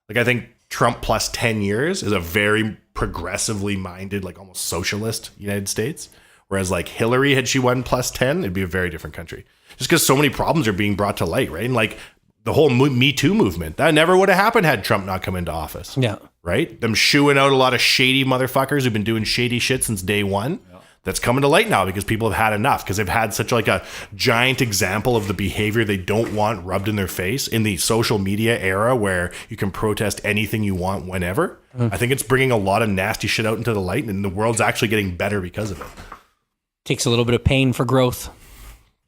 Like I think Trump plus 10 years is a very progressively minded, like almost socialist United States. Whereas like Hillary, had she won plus 10, it'd be a very different country. Just because so many problems are being brought to light, right? And like the whole Me Too movement, that never would have happened had Trump not come into office. Yeah. Right? Them shooing out a lot of shady motherfuckers who've been doing shady shit since day one. Yeah. That's coming to light now because people have had enough, because they've had such like a giant example of the behavior they don't want rubbed in their face in the social media era where you can protest anything you want whenever. I think it's bringing a lot of nasty shit out into the light, and the world's actually getting better because of it. Takes a little bit of pain for growth.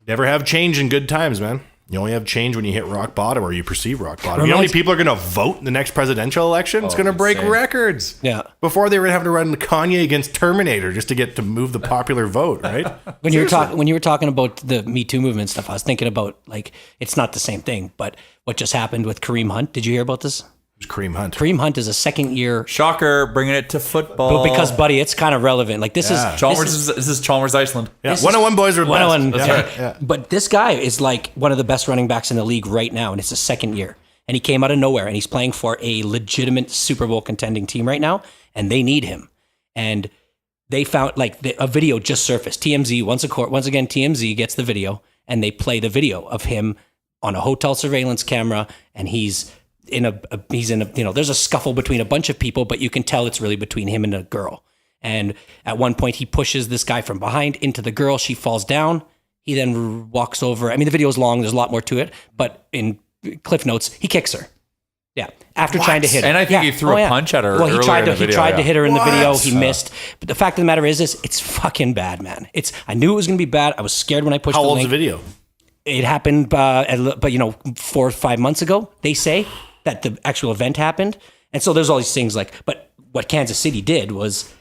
Never have change in good times, man. You only have change when you hit rock bottom or you perceive rock bottom. You know how many people are going to vote in the next presidential election? It's going to break records. Yeah. Before they were having to run Kanye against Terminator just to get to move the popular vote, right? When you were talking about the Me Too movement stuff, I was thinking about like it's not the same thing, but what just happened with Kareem Hunt? Did you hear about this? Who's Kareem Hunt? Kareem Hunt is a second year. Shocker, bringing it to football. But because, buddy, it's kind of relevant. Like this is Chalmers. This is Chalmers, Iceland. Yeah, 101 boys are best. 101. That's right. Yeah. But this guy is like one of the best running backs in the league right now, and it's his second year. And he came out of nowhere, and he's playing for a legitimate Super Bowl contending team right now, and they need him. And they found like a video just surfaced. TMZ once again, TMZ gets the video, and they play the video of him on a hotel surveillance camera, and he's in a there's a scuffle between a bunch of people, but you can tell it's really between him and a girl. And at one point he pushes this guy from behind into the girl. She falls down. He then walks over. I mean, the video is long. There's a lot more to it, but in Cliff Notes, he kicks her. Yeah. After trying to hit her. And I think he threw a punch at her. Well, he tried to hit her in the video. He What? missed. But the fact of the matter is it's fucking bad, man. I knew it was going to be bad. I was scared when I pushed How the old's link. the video? It happened, but 4 or 5 months ago, they say that the actual event happened. And so there's all these things like, but what Kansas City did was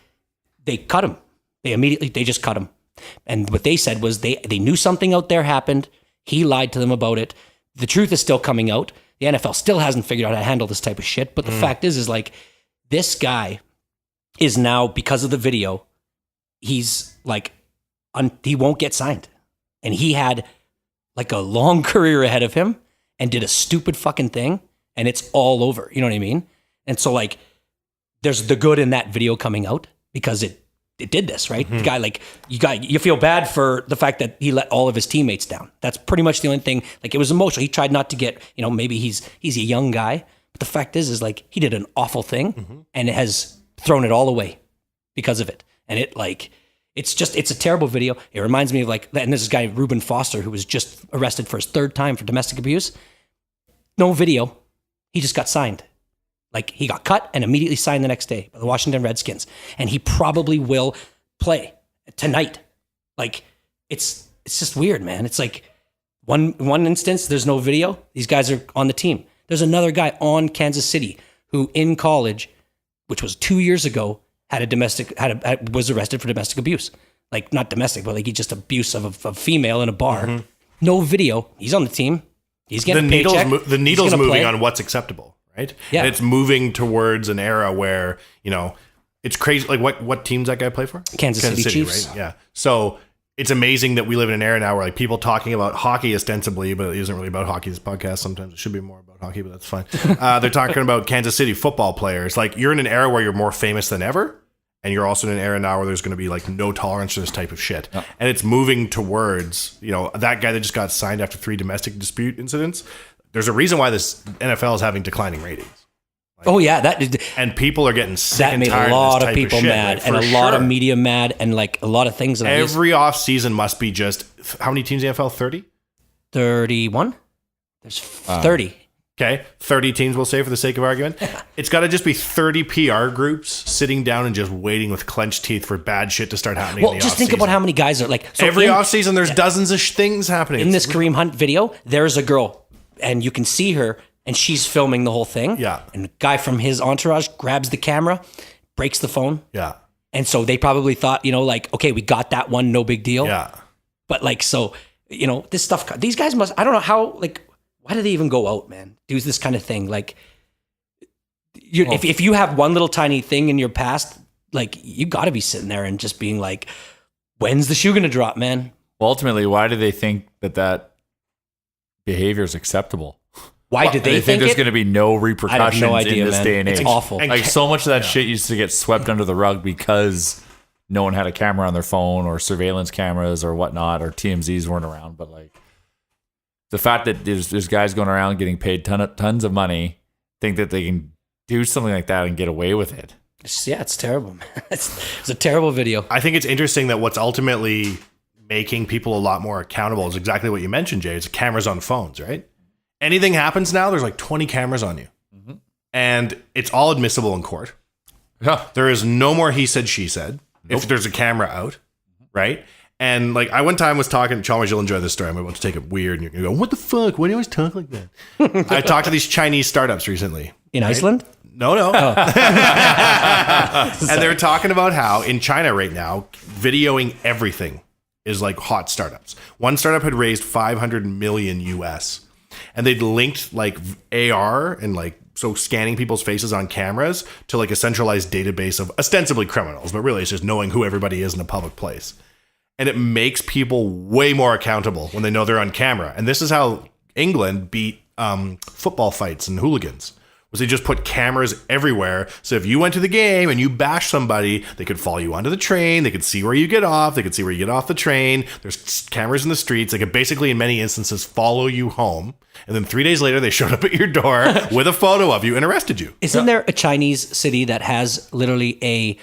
they cut him. They just cut him. And what they said was they knew something out there happened. He lied to them about it. The truth is still coming out. The NFL still hasn't figured out how to handle this type of shit. But the fact is like, this guy is now, because of the video, he's like, he won't get signed. And he had like a long career ahead of him and did a stupid fucking thing, and it's all over. You know what I mean? And so like, there's the good in that video coming out because it did this, right? The guy, like, you feel bad for the fact that he let all of his teammates down. That's pretty much the only thing. Like, it was emotional. He tried not to get, maybe he's a young guy, but the fact is like, he did an awful thing and it has thrown it all away because of it. And it like, it's a terrible video. It reminds me of like, and this guy, Reuben Foster, who was just arrested for his third time for domestic abuse. No video. He just got signed. Like, he got cut and immediately signed the next day by the Washington Redskins. And he probably will play tonight. Like, it's just weird, man. It's like one instance, there's no video. These guys are on the team. There's another guy on Kansas City who in college, which was 2 years ago, was arrested for domestic abuse. Like, not domestic, but like he just abuse of a female in a bar. No video. He's on the team. He's getting a paycheck. The needle's moving on what's acceptable, right? Yeah. And it's moving towards an era where, it's crazy. Like what teams that guy play for? Kansas City Chiefs. Right? Yeah. So it's amazing that we live in an era now where like people talking about hockey ostensibly, but it isn't really about hockey. This podcast, sometimes it should be more about hockey, but that's fine. They're talking about Kansas City football players. Like, you're in an era where you're more famous than ever. And you're also in an era now where there's going to be like no tolerance for this type of shit. Yeah. And it's moving towards, that guy that just got signed after 3 domestic dispute incidents. There's a reason why this NFL is having declining ratings. And people are getting sick that and made tired a lot of this of type people of shit, mad, right? and For a lot of sure. media mad, and like a lot of things. And every off season must be just how many teams in the NFL? 30? 31. There's 30. Okay, 30 teams, we'll say for the sake of argument. It's got to just be 30 PR groups sitting down and just waiting with clenched teeth for bad shit to start happening. Well, in the just think about how many guys are like. So every offseason, there's dozens of things happening. In this Kareem Hunt video, there's a girl, and you can see her, and she's filming the whole thing. Yeah. And the guy from his entourage grabs the camera, breaks the phone. Yeah. And so they probably thought, like, okay, we got that one, no big deal. Yeah. But like, so, this stuff, these guys must, I don't know how, like, why do they even go out, man? Do this kind of thing. Like, if you have one little tiny thing in your past, like, you got to be sitting there and just being like, when's the shoe going to drop, man? Well, ultimately, why do they think that behavior is acceptable? Why do they think there's going to be no repercussions in this day and age? It's awful. Like, so much of that shit used to get swept under the rug because no one had a camera on their phone or surveillance cameras or whatnot, or TMZs weren't around. But like, the fact that there's guys going around getting paid tons of money, think that they can do something like that and get away with it. It's terrible, man. It's a terrible video. I think it's interesting that what's ultimately making people a lot more accountable is exactly what you mentioned, Jay. It's cameras on phones, right? Anything happens now, there's like 20 cameras on you. Mm-hmm. And it's all admissible in court. Yeah. There is no more he said, she said, if there's a camera out, right? And like, I one time was talking, Chalmers, you'll enjoy this story. I'm about to take it weird. And you're going to go, what the fuck? Why do you always talk like that? I talked to these Chinese startups recently. In Iceland? No. And they're talking about how in China right now, videoing everything is like hot startups. One startup had raised 500 million US, and they'd linked like AR and like, so scanning people's faces on cameras to like a centralized database of ostensibly criminals, but really it's just knowing who everybody is in a public place. And it makes people way more accountable when they know they're on camera. And this is how England beat football fights and hooligans. Was they just put cameras everywhere. So if you went to the game and you bashed somebody, they could follow you onto the train. They could see where you get off. They could see where you get off the train. There's cameras in the streets. They could basically, in many instances, follow you home. And then 3 days later, they showed up at your door with a photo of you and arrested you. Isn't there a Chinese city that has literally a,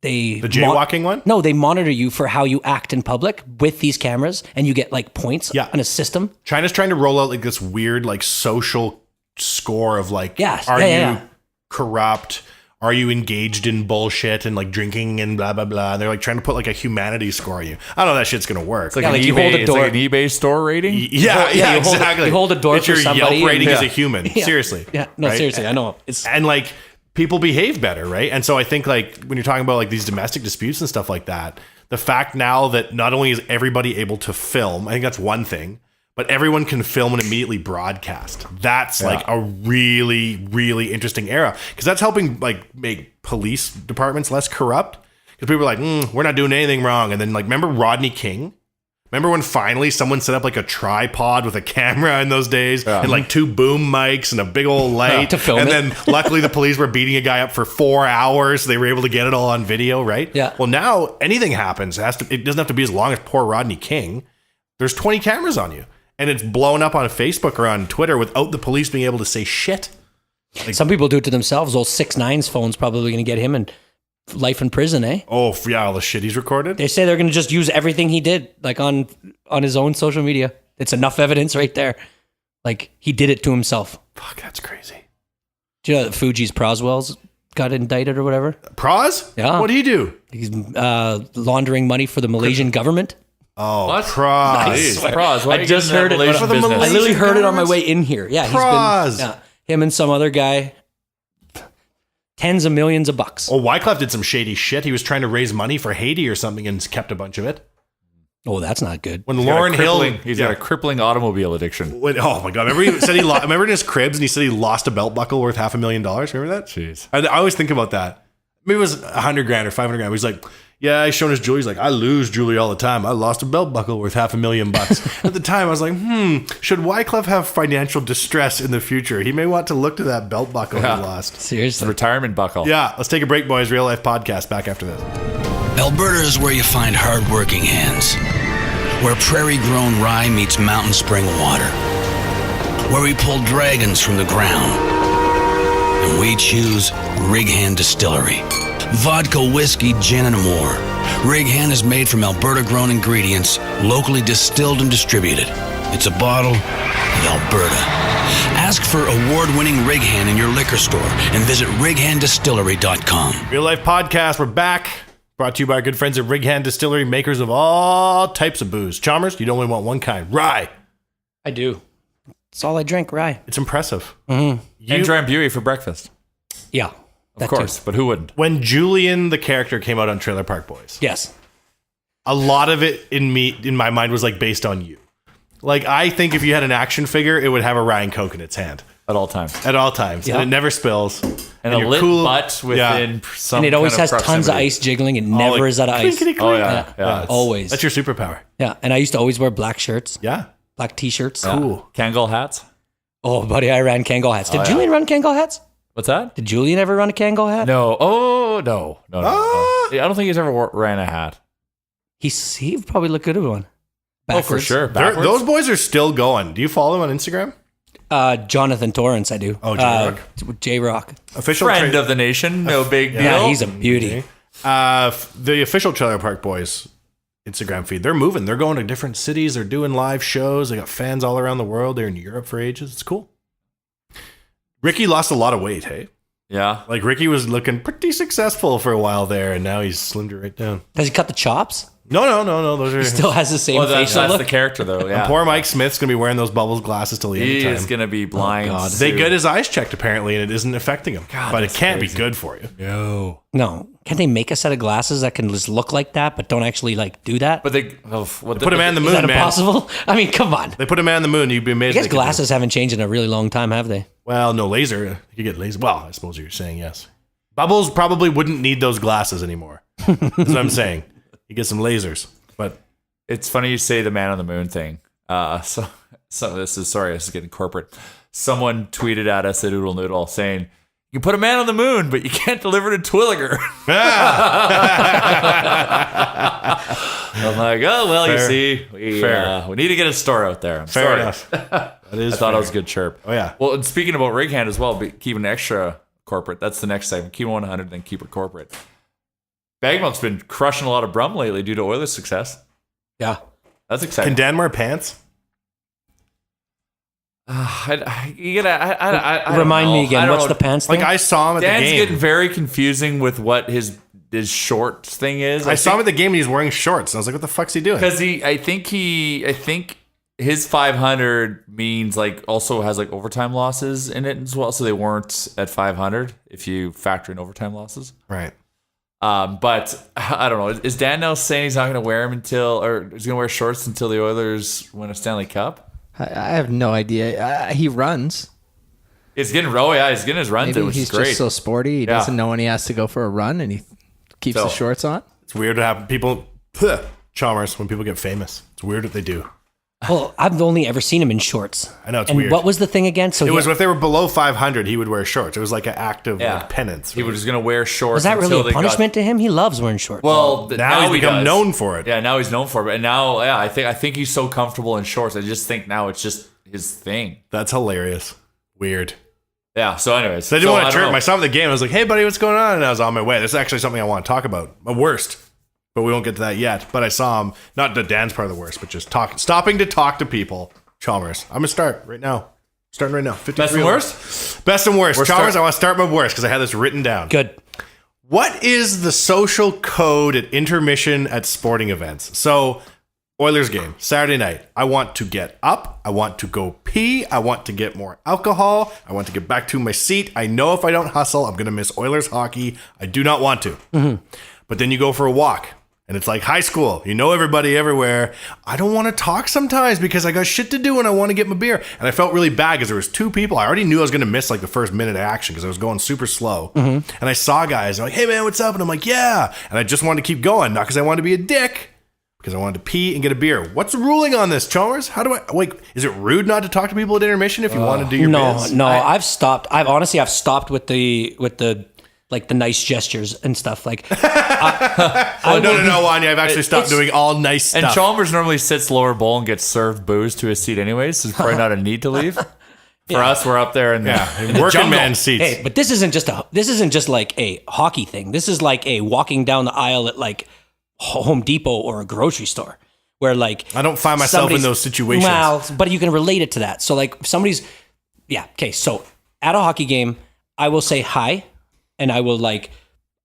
the jaywalking one? No, they monitor you for how you act in public with these cameras, and you get like points on a system. China's trying to roll out like this weird like social score of like, are you corrupt? Are you engaged in bullshit and like drinking and blah, blah, blah? They're like trying to put like a humanity score on you. I don't know that shit's going to work. It's like, you hold a door. It's like an eBay store rating? Exactly. You hold a door it's for your somebody. Yelp rating as a human. Seriously. Yeah, no, right? seriously, I know. And like people behave better, right? And so I think like when you're talking about like these domestic disputes and stuff like that, the fact now that not only is everybody able to film, I think that's one thing, but everyone can film and immediately broadcast. That's like a really, really interesting era, because that's helping like make police departments less corrupt. Because people are like, we're not doing anything wrong. And then like, remember Rodney King? Remember when finally someone set up like a tripod with a camera in those days and like 2 boom mics and a big old light to film and it. then luckily the police were beating a guy up for 4 hours. So they were able to get it all on video, right? Yeah. Well, now anything happens. It doesn't have to be as long as poor Rodney King. There's 20 cameras on you, and it's blown up on Facebook or on Twitter without the police being able to say shit. Like, some people do it to themselves. Old 6ix9ine's phone's probably going to get him in life in prison, eh? Oh, yeah, all the shit he's recorded. They say they're going to just use everything he did, like on his own social media. It's enough evidence right there. Like, he did it to himself. Fuck, that's crazy. Do you know that Fuji's Proswell's got indicted or whatever? Pros? Yeah. What did he do? He's laundering money for the Malaysian government. Oh, What? Pros. Nice. Pros. Why I are you just getting heard that it. Malaysian business? I literally heard it on my governments? way in here. Yeah, Pros. him and some other guy. Tens of millions of bucks. Oh, Wyclef did some shady shit. He was trying to raise money for Haiti or something and kept a bunch of it. Oh, that's not good. When Lauren Hill, He's got a crippling automobile addiction. Oh my god! Remember he said remember in his cribs and he said he lost a belt buckle worth $500,000. Remember that? Jeez. I always think about that. Maybe it was $100,000 or $500,000. He's like, yeah, I showed his jewelry. He's like, I lose jewelry all the time. I lost a belt buckle worth $500,000. At the time, I was like, should Wyclef have financial distress in the future? He may want to look to that belt buckle he lost. Seriously. Retirement buckle. Yeah, let's take a break, boys. Real Life Podcast. Back after this. Alberta is where you find hard-working hands, where prairie-grown rye meets mountain spring water, where we pull dragons from the ground, and we choose Rig Hand Distillery. Vodka, whiskey, gin, and more. Rig Hand is made from Alberta-grown ingredients, locally distilled and distributed. It's a bottle of Alberta. Ask for award-winning Rig Hand in your liquor store and visit righanddistillery.com. Real Life Podcast. We're back. Brought to you by our good friends at Rig Hand Distillery, makers of all types of booze. Chalmers, you don't only want one kind. Rye. I do. It's all I drink, rye. It's impressive. And Drambuie for breakfast. Yeah. Of course, but who wouldn't? When Julian, the character, came out on Trailer Park Boys, Yes. a lot of it in my mind was like based on you. Like, I think if you had an action figure, it would have a Ryan Coke in its hand. At all times. At all times. Yeah. And it never spills. And a you're lit butt within some And it always kind of has tons of proximity. ice jiggling. It never is out of ice. Oh, yeah. Always. That's your superpower. Yeah. And I used to always wear black shirts, Yeah. black t-shirts. Cool. Kangol hats. Oh, buddy, I ran Kangol hats. Did Julian run Kangol hats? What's that? Did Julian ever run a Kangol hat? No. Oh, no. No. I don't think he's ever ran a hat. He probably looked good at one. Oh, for Backwards. sure. They're- Backwards? Those boys are still going. Do you follow them on Instagram? Jonathan Torrance, I do. Oh, J-Rock. J-Rock. Official Friend tra- of the nation. No big deal. Yeah, he's a beauty. The official Trailer Park Boys Instagram feed. They're moving. They're going to different cities. They're doing live shows. They got fans all around the world. They're in Europe for ages. It's cool. Ricky lost a lot of weight, hey? Yeah. Like, Ricky was looking pretty successful for a while there, and now he's slimmed it right down. Does he cut the chops? No. Those are... He still has the same Well, that's facial the look. character, though. Yeah. Poor Mike Smith's going to be wearing those bubbles glasses till the end He of time. is going to be blind. God. They soon. get his eyes checked, apparently, and it isn't affecting him. But it can't be good for you. No. No. Can't they make a set of glasses that can just look like that, but don't actually like do that? But they Put a man in the Is moon, that man. impossible? I mean, come on. They put a man in the moon, you'd be I amazed. guess they could do it. glasses haven't changed in a really long time, have they? Well, no laser. You get laser. Well, I suppose you're saying yes. Bubbles probably wouldn't need those glasses anymore. That's what I'm saying. You get some lasers. But It's funny you say the man on the moon thing. So this is getting corporate. Someone tweeted at us at Oodle Noodle saying, "You can put a man on the moon, but you can't deliver to Twilliger." I'm like, oh well, Fair. you see, we need to get a store out there. I'm fair sorry. enough. That is I thought fair. it was a good chirp. Oh, yeah. Well, and speaking about rig hand as well, keeping extra corporate. That's the next segment. Keep it 100, then keep it corporate. Bagmilk's been crushing a lot of Brum lately due to Oilers' success. Yeah. That's exciting. Can Dan wear pants? Remind me me again, what's the pants Like, thing? I saw him at Dan's the game. getting very confusing with what his short thing is. I saw him at the game and he's wearing shorts. And I was like, what the fuck's he doing? because I think his 500 means like also has like overtime losses in it as well. So they weren't at 500 if you factor in overtime losses. Right. But I don't know. Is Dan now saying he's not going to wear them or he's going to wear shorts until the Oilers win a Stanley Cup? I have no idea. He runs. He's getting his runs Maybe in, which he's is great. just so sporty. He doesn't know when he has to go for a run, and he keeps the shorts on. It's weird to have people, Chalmers, when people get famous. It's weird what they do. Well, I've only ever seen him in shorts. I know, it's and weird. what was the thing again? So It was if they were below 500, he would wear shorts. It was like an act of Yeah. like penance. He was going to wear shorts. was that really until a they got- punishment to him? He loves wearing shorts. Well, now he's he become does. known for it. Yeah, now he's known for it. And now, yeah, I think he's so comfortable in shorts. I just think now it's just his thing. That's hilarious. Weird. Yeah. So, anyways, So I didn't want to don't trip. know. I saw him at the game. I was like, hey, buddy, what's going on? And I was on my way. This is actually something I want to talk about. My worst. But we won't get to that yet. But I saw him, not the Dan's part of the worst, but just stopping to talk to people. Chalmers. I'm going to start right now. Starting right now. 53 Best and worst? Best and worst. We're Chalmers, start- I want to start my worst because I had this written down. Good. What is the social code at intermission at sporting events? So, Oilers game, Saturday night. I want to get up. I want to go pee. I want to get more alcohol. I want to get back to my seat. I know if I don't hustle, I'm going to miss Oilers hockey. I do not want to. Mm-hmm. But then you go for a walk. And it's like high school. You know everybody everywhere. I don't want to talk sometimes because I got shit to do and I want to get my beer. And I felt really bad because there was two people. I already knew I was going to miss like the first minute of action because I was going super slow. Mm-hmm. And I saw guys. They're like, hey, man, what's up? And I'm like, yeah. And I just wanted to keep going. Not because I wanted to be a dick. Because I wanted to pee and get a beer. What's the ruling on this, Chalmers? How do I... Wait, is it rude not to talk to people at intermission if you want to do your biz? No, I've stopped. I've stopped with the like the nice gestures and stuff. Like, No, Wanye. I've actually stopped doing all nice stuff. And Chalmers normally sits lower bowl and gets served booze to his seat anyways, so it's probably not a need to leave. For us, we're up there in the working jungle. man seats. hey, but this isn't just like a hockey thing. This is like a walking down the aisle at like Home Depot or a grocery store where like I don't find myself in somebody's- those situations. Well, but you can relate it to that. So like okay. So at a hockey game, I will say hi, and I will like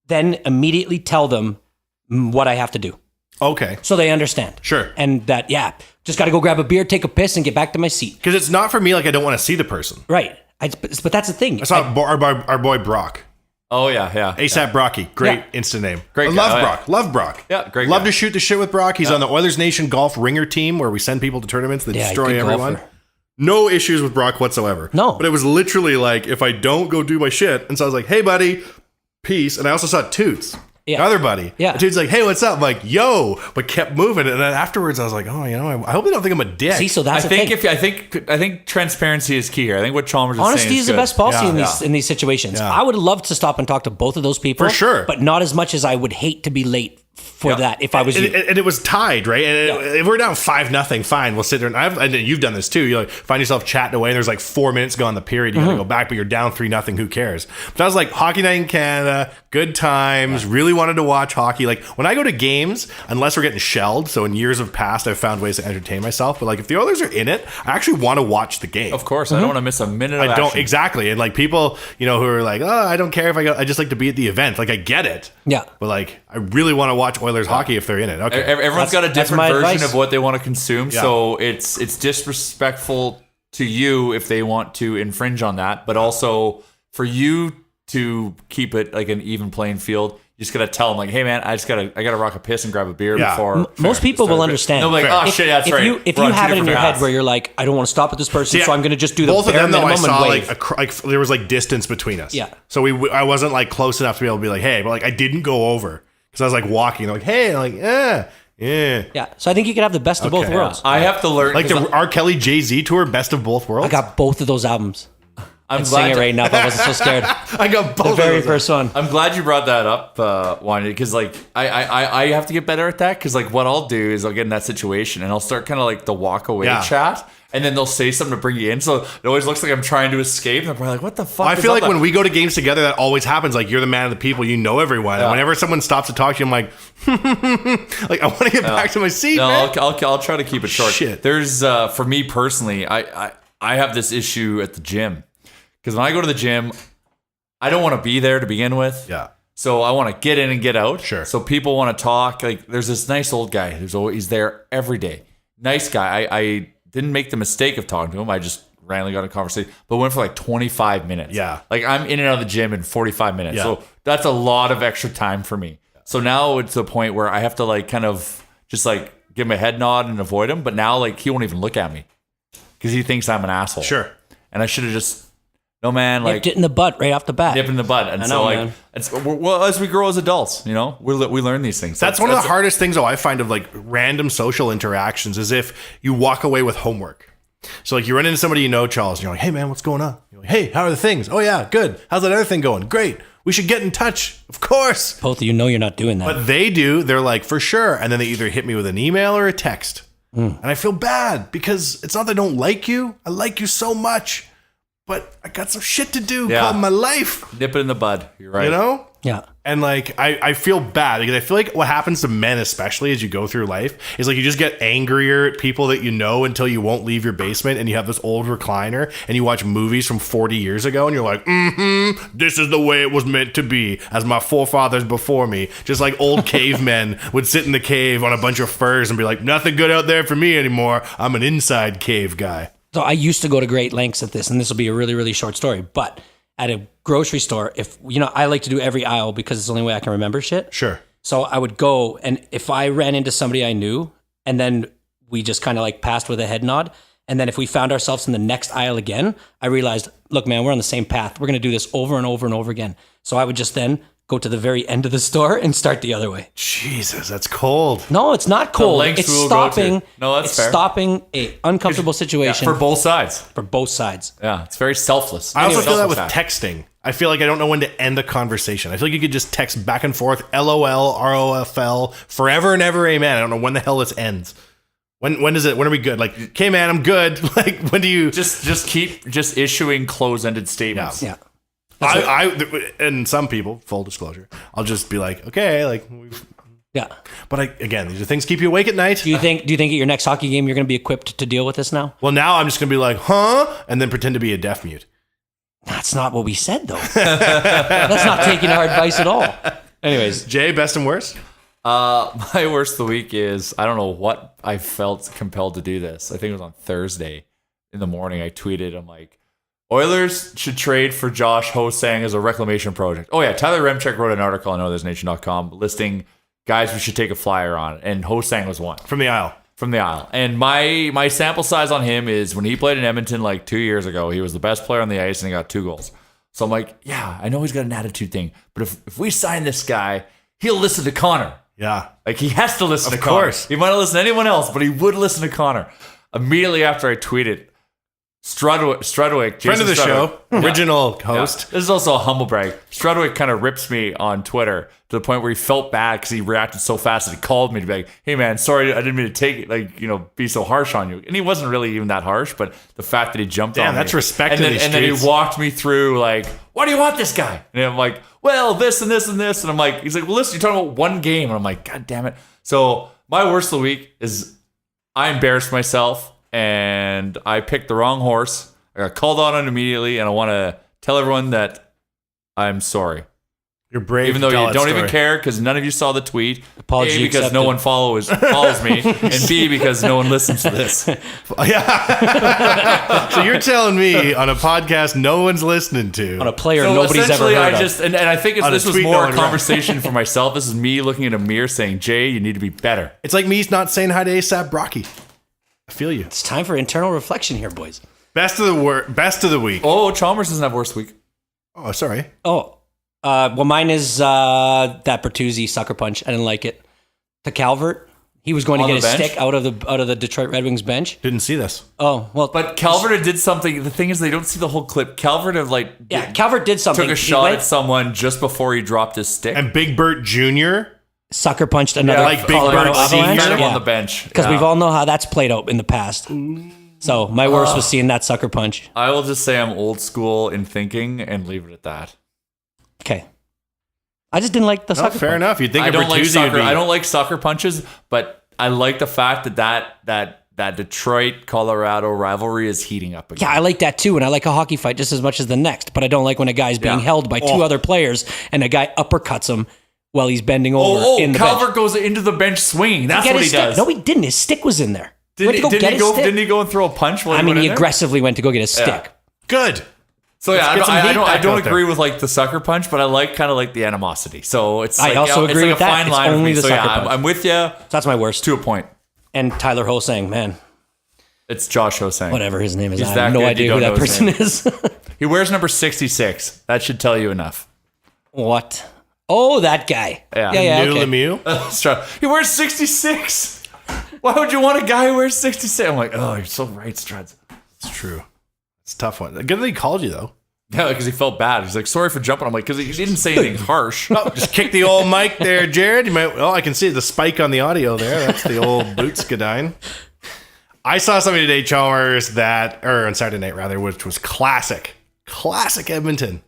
then immediately tell them what I have to do. Okay. So they understand. Sure. And that, just got to go grab a beer, take a piss, and get back to my seat. Because it's not for me like I don't want to see the person. Right. But that's the thing. I saw our boy Brock. Oh yeah. ASAP Brocky, great Yeah. instant name. Great I guy. love Oh, yeah. Brock. Love Brock. Yeah, great Love guy. to shoot the shit with Brock. He's on the Oilers Nation golf ringer team where we send people to tournaments that Yeah, destroy good everyone. golfer. No issues with Brock whatsoever. No. But it was literally like, if I don't go do my shit, and so I was like, hey buddy, peace. And I also saw Toots. Yeah. The other buddy. Yeah. And Toots like, hey, what's up? I'm like, yo, but kept moving. And then afterwards I was like, oh, I hope they don't think I'm a dick. See, so that's I the think thing. I think transparency is key here. I think what Chalmers is Honesty saying is the good. best policy Yeah. in these situations. Yeah. I would love to stop and talk to both of those people. For sure. But not as much as I would hate to be late for that if I was and, you. and it was tied, right? And if we're down 5-0, fine, we'll sit there. And you've done this too. You like find yourself chatting away, and there's like 4 minutes go on the period. You gotta go back, but you're down 3-0. Who cares? But I was like, hockey night in Canada, good times. Really wanted to watch hockey. Like when I go to games, unless we're getting shelled. So in years of past, I've found ways to entertain myself. But like if the Oilers are in it, I actually want to watch the game. Of course, I don't want to miss a minute of I don't action. exactly. And like people, who are like, oh, I don't care if I go. I just like to be at the event. Like I get it. Yeah. But like, I really want to watch Oilers hockey if they're in it. Okay. Everyone's got a That's different my version advice. of what they want to consume, Yeah. so it's disrespectful to you if they want to infringe on that, but also for you to keep it like an even playing field. You just gotta tell them like, hey man, I gotta rock a piss and grab a beer Yeah. before. Most people will understand. They'll be like, Fair. oh shit, that's if right. If We're you on two have it in different your head paths. where you're like, I don't want to stop with this person, See, so I'm going to just do the both of bare them though. I minimum saw and wave. like there was like distance between us. Yeah. So I wasn't like close enough to be able to be like, hey, but like I didn't go over because I was like walking. They're like, hey, I'm like, yeah. Yeah, so I think you could have the best of both Okay. worlds. I have to learn. Like the R. Kelly Jay-Z tour, best of both worlds. I got both of those albums. I'm I'd sing it glad. right now if I wasn't so scared. I got both The of very those. first one. I'm glad you brought that up, Wanye, because like I have to get better at that. Because like what I'll do is I'll get in that situation and I'll start kind of like the walk away Yeah. chat, and then they'll say something to bring you in. So it always looks like I'm trying to escape. And I'm probably like, what the fuck? I is feel up like there? when we go to games together, that always happens. Like you're the man of the people, you know everyone. And whenever someone stops to talk to you, I'm like, like I want to get back to my seat, No, man. I'll try to keep it short. Shit. There's for me personally, I have this issue at the gym because when I go to the gym, I don't want to be there to begin with. Yeah. So I want to get in and get out. Sure. So people want to talk. Like there's this nice old guy he's there every day. Nice guy. I didn't make the mistake of talking to him. I just randomly got in a conversation, but went for like 25 minutes. Yeah. Like I'm in and out of the gym in 45 minutes. Yeah. So that's a lot of extra time for me. So now it's to the point where I have to like kind of just like give him a head nod and avoid him. But now like he won't even look at me because he thinks I'm an asshole. Sure. And I should have just, no man, like Nipped it in the butt right off the bat. nip in the butt. And I so know, like, man. well, as we grow as adults, we learn these things. That's one of the hardest things, though, I find of like random social interactions is if you walk away with homework. So like you run into somebody you know, Charles, and you're like, hey man, what's going on? You're like, hey, how are the things? Oh yeah, good. How's that other thing going? Great. We should get in touch. Of course. Both of you know you're not doing that. But they do. They're like, for sure. And then they either hit me with an email or a text. And I feel bad because it's not that I don't like you. I like you so much. But I got some shit to do called my life. Nip it in the bud. You're right. You know? yeah. And like I feel bad because I feel like what happens to men, especially as you go through life, is like you just get angrier at people that you know until you won't leave your basement and you have this old recliner and you watch movies from 40 years ago and you're like, this is the way it was meant to be, as my forefathers before me, just like old cavemen would sit in the cave on a bunch of furs and be like, nothing good out there for me anymore. I'm an inside cave guy. So I used to go to great lengths at this, and this will be a really, really short story. But at a grocery store, if I like to do every aisle because it's the only way I can remember shit. Sure. So I would go, and if I ran into somebody I knew, and then we just kind of like passed with a head nod, and then if we found ourselves in the next aisle again, I realized, look, man, we're on the same path. We're going to do this over and over and over again. So I would just then go to the very end of the store and start the other way. Jesus, that's cold. No, it's not cold. lengths It's we will go to. stopping. No, that's it's fair. stopping a uncomfortable Yeah, situation for both sides. for both sides. Yeah, it's very selfless. I also Anyway, feel that with selfless act. texting. I feel like I don't know when to end a conversation. I feel like you could just text back and forth, LOL, ROFL, forever and ever, amen. I don't know when the hell this ends. When does it? When are we good? Like, okay, man, I'm good. Like, when do you? Just keep issuing closed-ended statements. Yeah. And some people, full disclosure, I'll just be like, okay, like, Yeah. but again, these are things keep you awake at night. Do you think at your next hockey game you're going to be equipped to deal with this now? Well, now I'm just gonna be like, huh, and then pretend to be a deaf mute. That's not what we said, though. That's not taking our advice at all. Anyways, Jay, best and worst. My worst of the week is, I don't know what I felt compelled to do this. I think it was on Thursday in the morning. I tweeted, I'm like, Oilers should trade for Josh Ho-Sang as a reclamation project. Oh, yeah. Tyler Remchek wrote an article on OilersNation.com listing guys we should take a flyer on, and Ho-Sang was one. From the Isle. And my sample size on him is when he played in Edmonton like 2 years ago, he was the best player on the ice and he got 2 goals. So I'm like, yeah, I know he's got an attitude thing, but if we sign this guy, he'll listen to Connor. Yeah. Like, he has to listen to Connor. Of course. He might not listen to anyone else, but he would listen to Connor. Immediately after I tweeted, Strudwick, Friend of the show, original host. Yeah. This is also a humble brag. Strudwick kind of rips me on Twitter to the point where he felt bad because he reacted so fast that he called me to be like, hey man, sorry, I didn't mean to take it, like, you know, be so harsh on you. And he wasn't really even that harsh, but the fact that he jumped on me. That's respect and then he walked me through like, why do you want this guy? And I'm like, well, this and this and this. And I'm like, he's like, well, listen, you're talking about one game. And I'm like, God damn it. So my worst of the week is I embarrassed myself and I picked the wrong horse. I got called out on it immediately, and I want to tell everyone that I'm sorry. You're brave. Even though you don't even care because none of you saw the tweet. Apology A, because accepted. no one follows me, and B, because no one listens to this. Yeah. So you're telling me on a podcast no one's listening to. On a player So nobody's ever essentially, heard I of. just and I think On a this was tweet more no a one read. conversation for myself. This is me looking in a mirror saying, Jay, you need to be better. It's like me not saying hi to ASAP Brocky. I feel you. It's time for internal reflection here, boys. Best of the week. Oh, Chalmers doesn't have worst week. Oh, sorry. Oh, well, mine is that Bertuzzi sucker punch. I didn't like it. To Calvert, he was going to On get the his bench? stick out of the Detroit Red Wings bench. Didn't see this. Oh, well, But Calvert did something. The thing is, they don't see the whole clip. Calvert Calvert did something. took a He shot went- at someone just before he dropped his stick. And Big Bert Jr. sucker punched another like Big Colorado Bird Avalanche. Senior on the bench. Because Yeah. we've all know how that's played out in the past. So my worst was seeing that sucker punch. I will just say I'm old school in thinking and leave it at that. Okay. I just didn't like the Oh, sucker fair punch. enough. You'd think I don't like Bertuzzi would sucker. be. I don't like sucker punches, but I like the fact that Detroit Colorado rivalry is heating up again. Yeah, I like that too, and I like a hockey fight just as much as the next. But I don't like when a guy's being Yeah. held by two other players and a guy uppercuts him while he's bending over in the Calvert bench. goes into the bench swinging. That's Get what he his stick. does. No, he didn't. His stick was in there. Didn't he go and throw a punch? While I mean, went he in there? aggressively went to go get his stick. Good. So yeah, Let's get some heat I back don't out there. agree with like the sucker punch, but I kind of like the animosity. So it's I like, also it's agree like with a that. fine It's line for only me. the So sucker yeah, punch. I'm with you So that's my worst. to a point. And Tyler Ho saying, man, It's Josh Ho-Sang. whatever his name is, He's I that have no good, idea you who don't that know his person name. is. He wears number 66. That should tell you enough. What? Oh, that guy. Yeah. yeah. New Okay. Lemieux. He wears 66. Why would you want a guy who wears 66? I'm like, oh, you're so right, Struds. It's true. It's a tough one. Good that he called you though. Yeah, because he felt bad. He's like, sorry for jumping. I'm like, because he didn't say anything harsh. Oh, just kick the old mic there, Jared. You might. Oh, I can see the spike on the audio there. That's the old boots Godine. I saw something today, Chalmers, on Saturday night rather, which was classic Edmonton.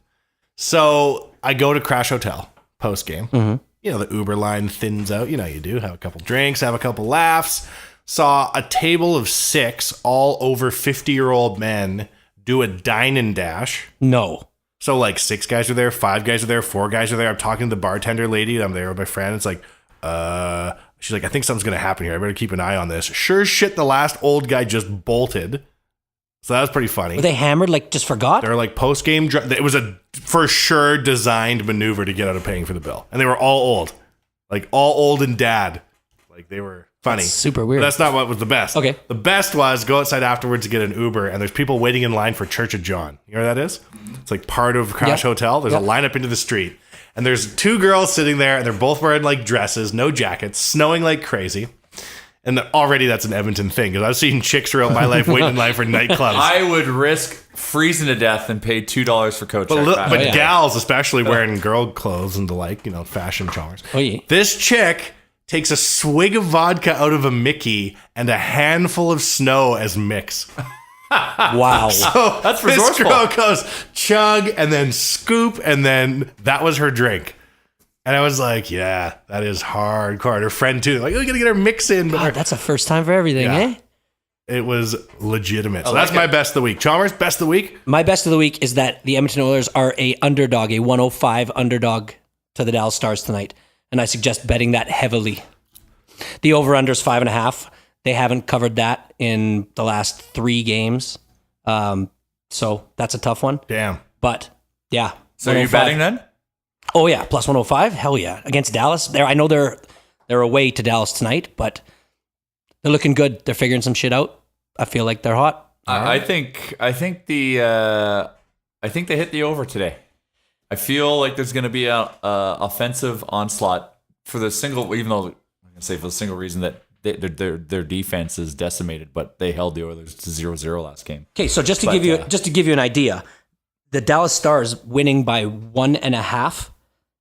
So I go to Crash Hotel post game. Mm-hmm. You know, the Uber line thins out. You know, you do have a couple drinks, have a couple laughs. Saw a table of 6, all over 50-year-old men, do a dine and dash. No. So like 6 guys are there, 5 guys are there, 4 guys are there. I'm talking to the bartender lady. I'm there with my friend. It's like, she's like, I think something's going to happen here. I better keep an eye on this. Sure as shit, the last old guy just bolted. So that was pretty funny. Were they hammered, like just forgot? They're like post-game. It was a for sure designed maneuver to get out of paying for the bill. And they were all old. Like all old and dad. Like they were funny. That's super weird. But that's not what was the best. Okay. The best was go outside afterwards to get an Uber, and there's people waiting in line for Church of John. You know where that is? It's like part of Crash Yep. Hotel. There's Yep. a line up into the street. And there's 2 girls sitting there, and they're both wearing like dresses, no jackets, snowing like crazy. And already that's an Edmonton thing, because I've seen chicks throughout my life waiting in line for nightclubs. I would risk freezing to death and pay $2 for coat check. But yeah. gals, especially wearing girl clothes and the like, fashion Chalmers. Oh, yeah. This chick takes a swig of vodka out of a Mickey and a handful of snow as mix. Wow. So That's this resourceful. girl goes chug and then scoop, and then that was her drink. And I was like, yeah, that is hardcore. Her friend too. Like, we gotta get her mix in. But God, that's a first time for everything, Yeah. eh? it was legitimate. So like that's it. my best of the week. Chalmers, best of the week? My best of the week is that the Edmonton Oilers are a underdog, a 105 underdog to the Dallas Stars tonight. And I suggest betting that heavily. The over-under is 5.5. They haven't covered that in the last 3 games. So that's a tough one. Damn. But yeah. So are you betting then? Oh yeah, plus 105. Hell yeah, against Dallas. I know they're away to Dallas tonight, but they're looking good. They're figuring some shit out. I feel like they're hot. I think they hit the over today. I feel like there's going to be a offensive onslaught for the single, even though I'm going to say for the single reason that their defense is decimated, but they held the Oilers to 0-0 last game. Okay, so just to give you an idea, the Dallas Stars winning by 1.5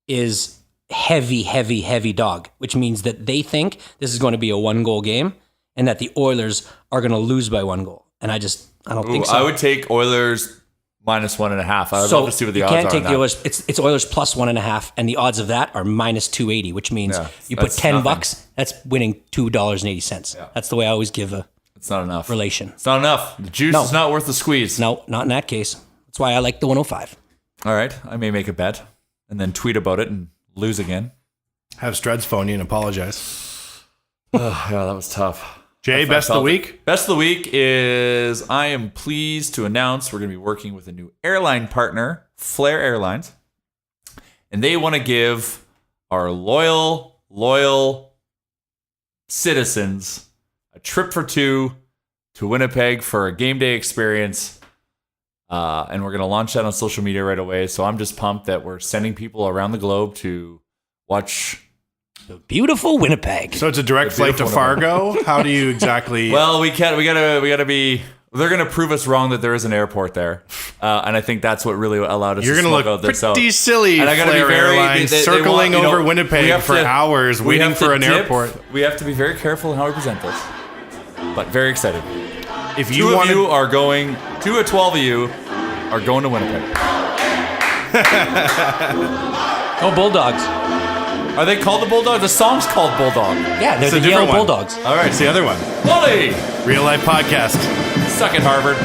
is heavy dog, which means that they think this is going to be a 1-goal game and that the Oilers are going to lose by 1 goal. And I don't think so. I would take Oilers minus 1.5. I would love to see what the odds are. You can't take the Oilers. It's Oilers plus 1.5, and the odds of that are minus 280, which means you put $10, that's winning $2.80. Yeah. That's the way I always give it's not enough. Relation. It's not enough. The juice is not worth the squeeze. No, not in that case. That's why I like the 105. All right. I may make a bet and then tweet about it and lose again. Have Streds phone you and apologize. Yeah, that was tough. Jay, best of the week? Best of the week is I am pleased to announce we're going to be working with a new airline partner, Flair Airlines. And they want to give our loyal citizens a trip for 2 to Winnipeg for a game day experience. And we're going to launch that on social media right away. So I'm just pumped that we're sending people around the globe to watch the beautiful Winnipeg. So it's a direct flight to Fargo? How do you exactly... Well, we gotta be... They're going to prove us wrong that there is an airport there. And I think that's what really allowed us You're to gonna smoke look out this pretty out. silly, And I gotta Flair be very... Airlines, circling over Winnipeg for hours, waiting for an airport. We have to be very careful in how we present this. But very excited. If Two of you are going... 2 of 12 of you are going to Winnipeg. Oh, Bulldogs. Are they called the Bulldogs? The song's called Bulldog. Yeah, they're the Yale Bulldogs. All right, it's the other one. Wally! Real Life Podcast. Suck it, Harvard.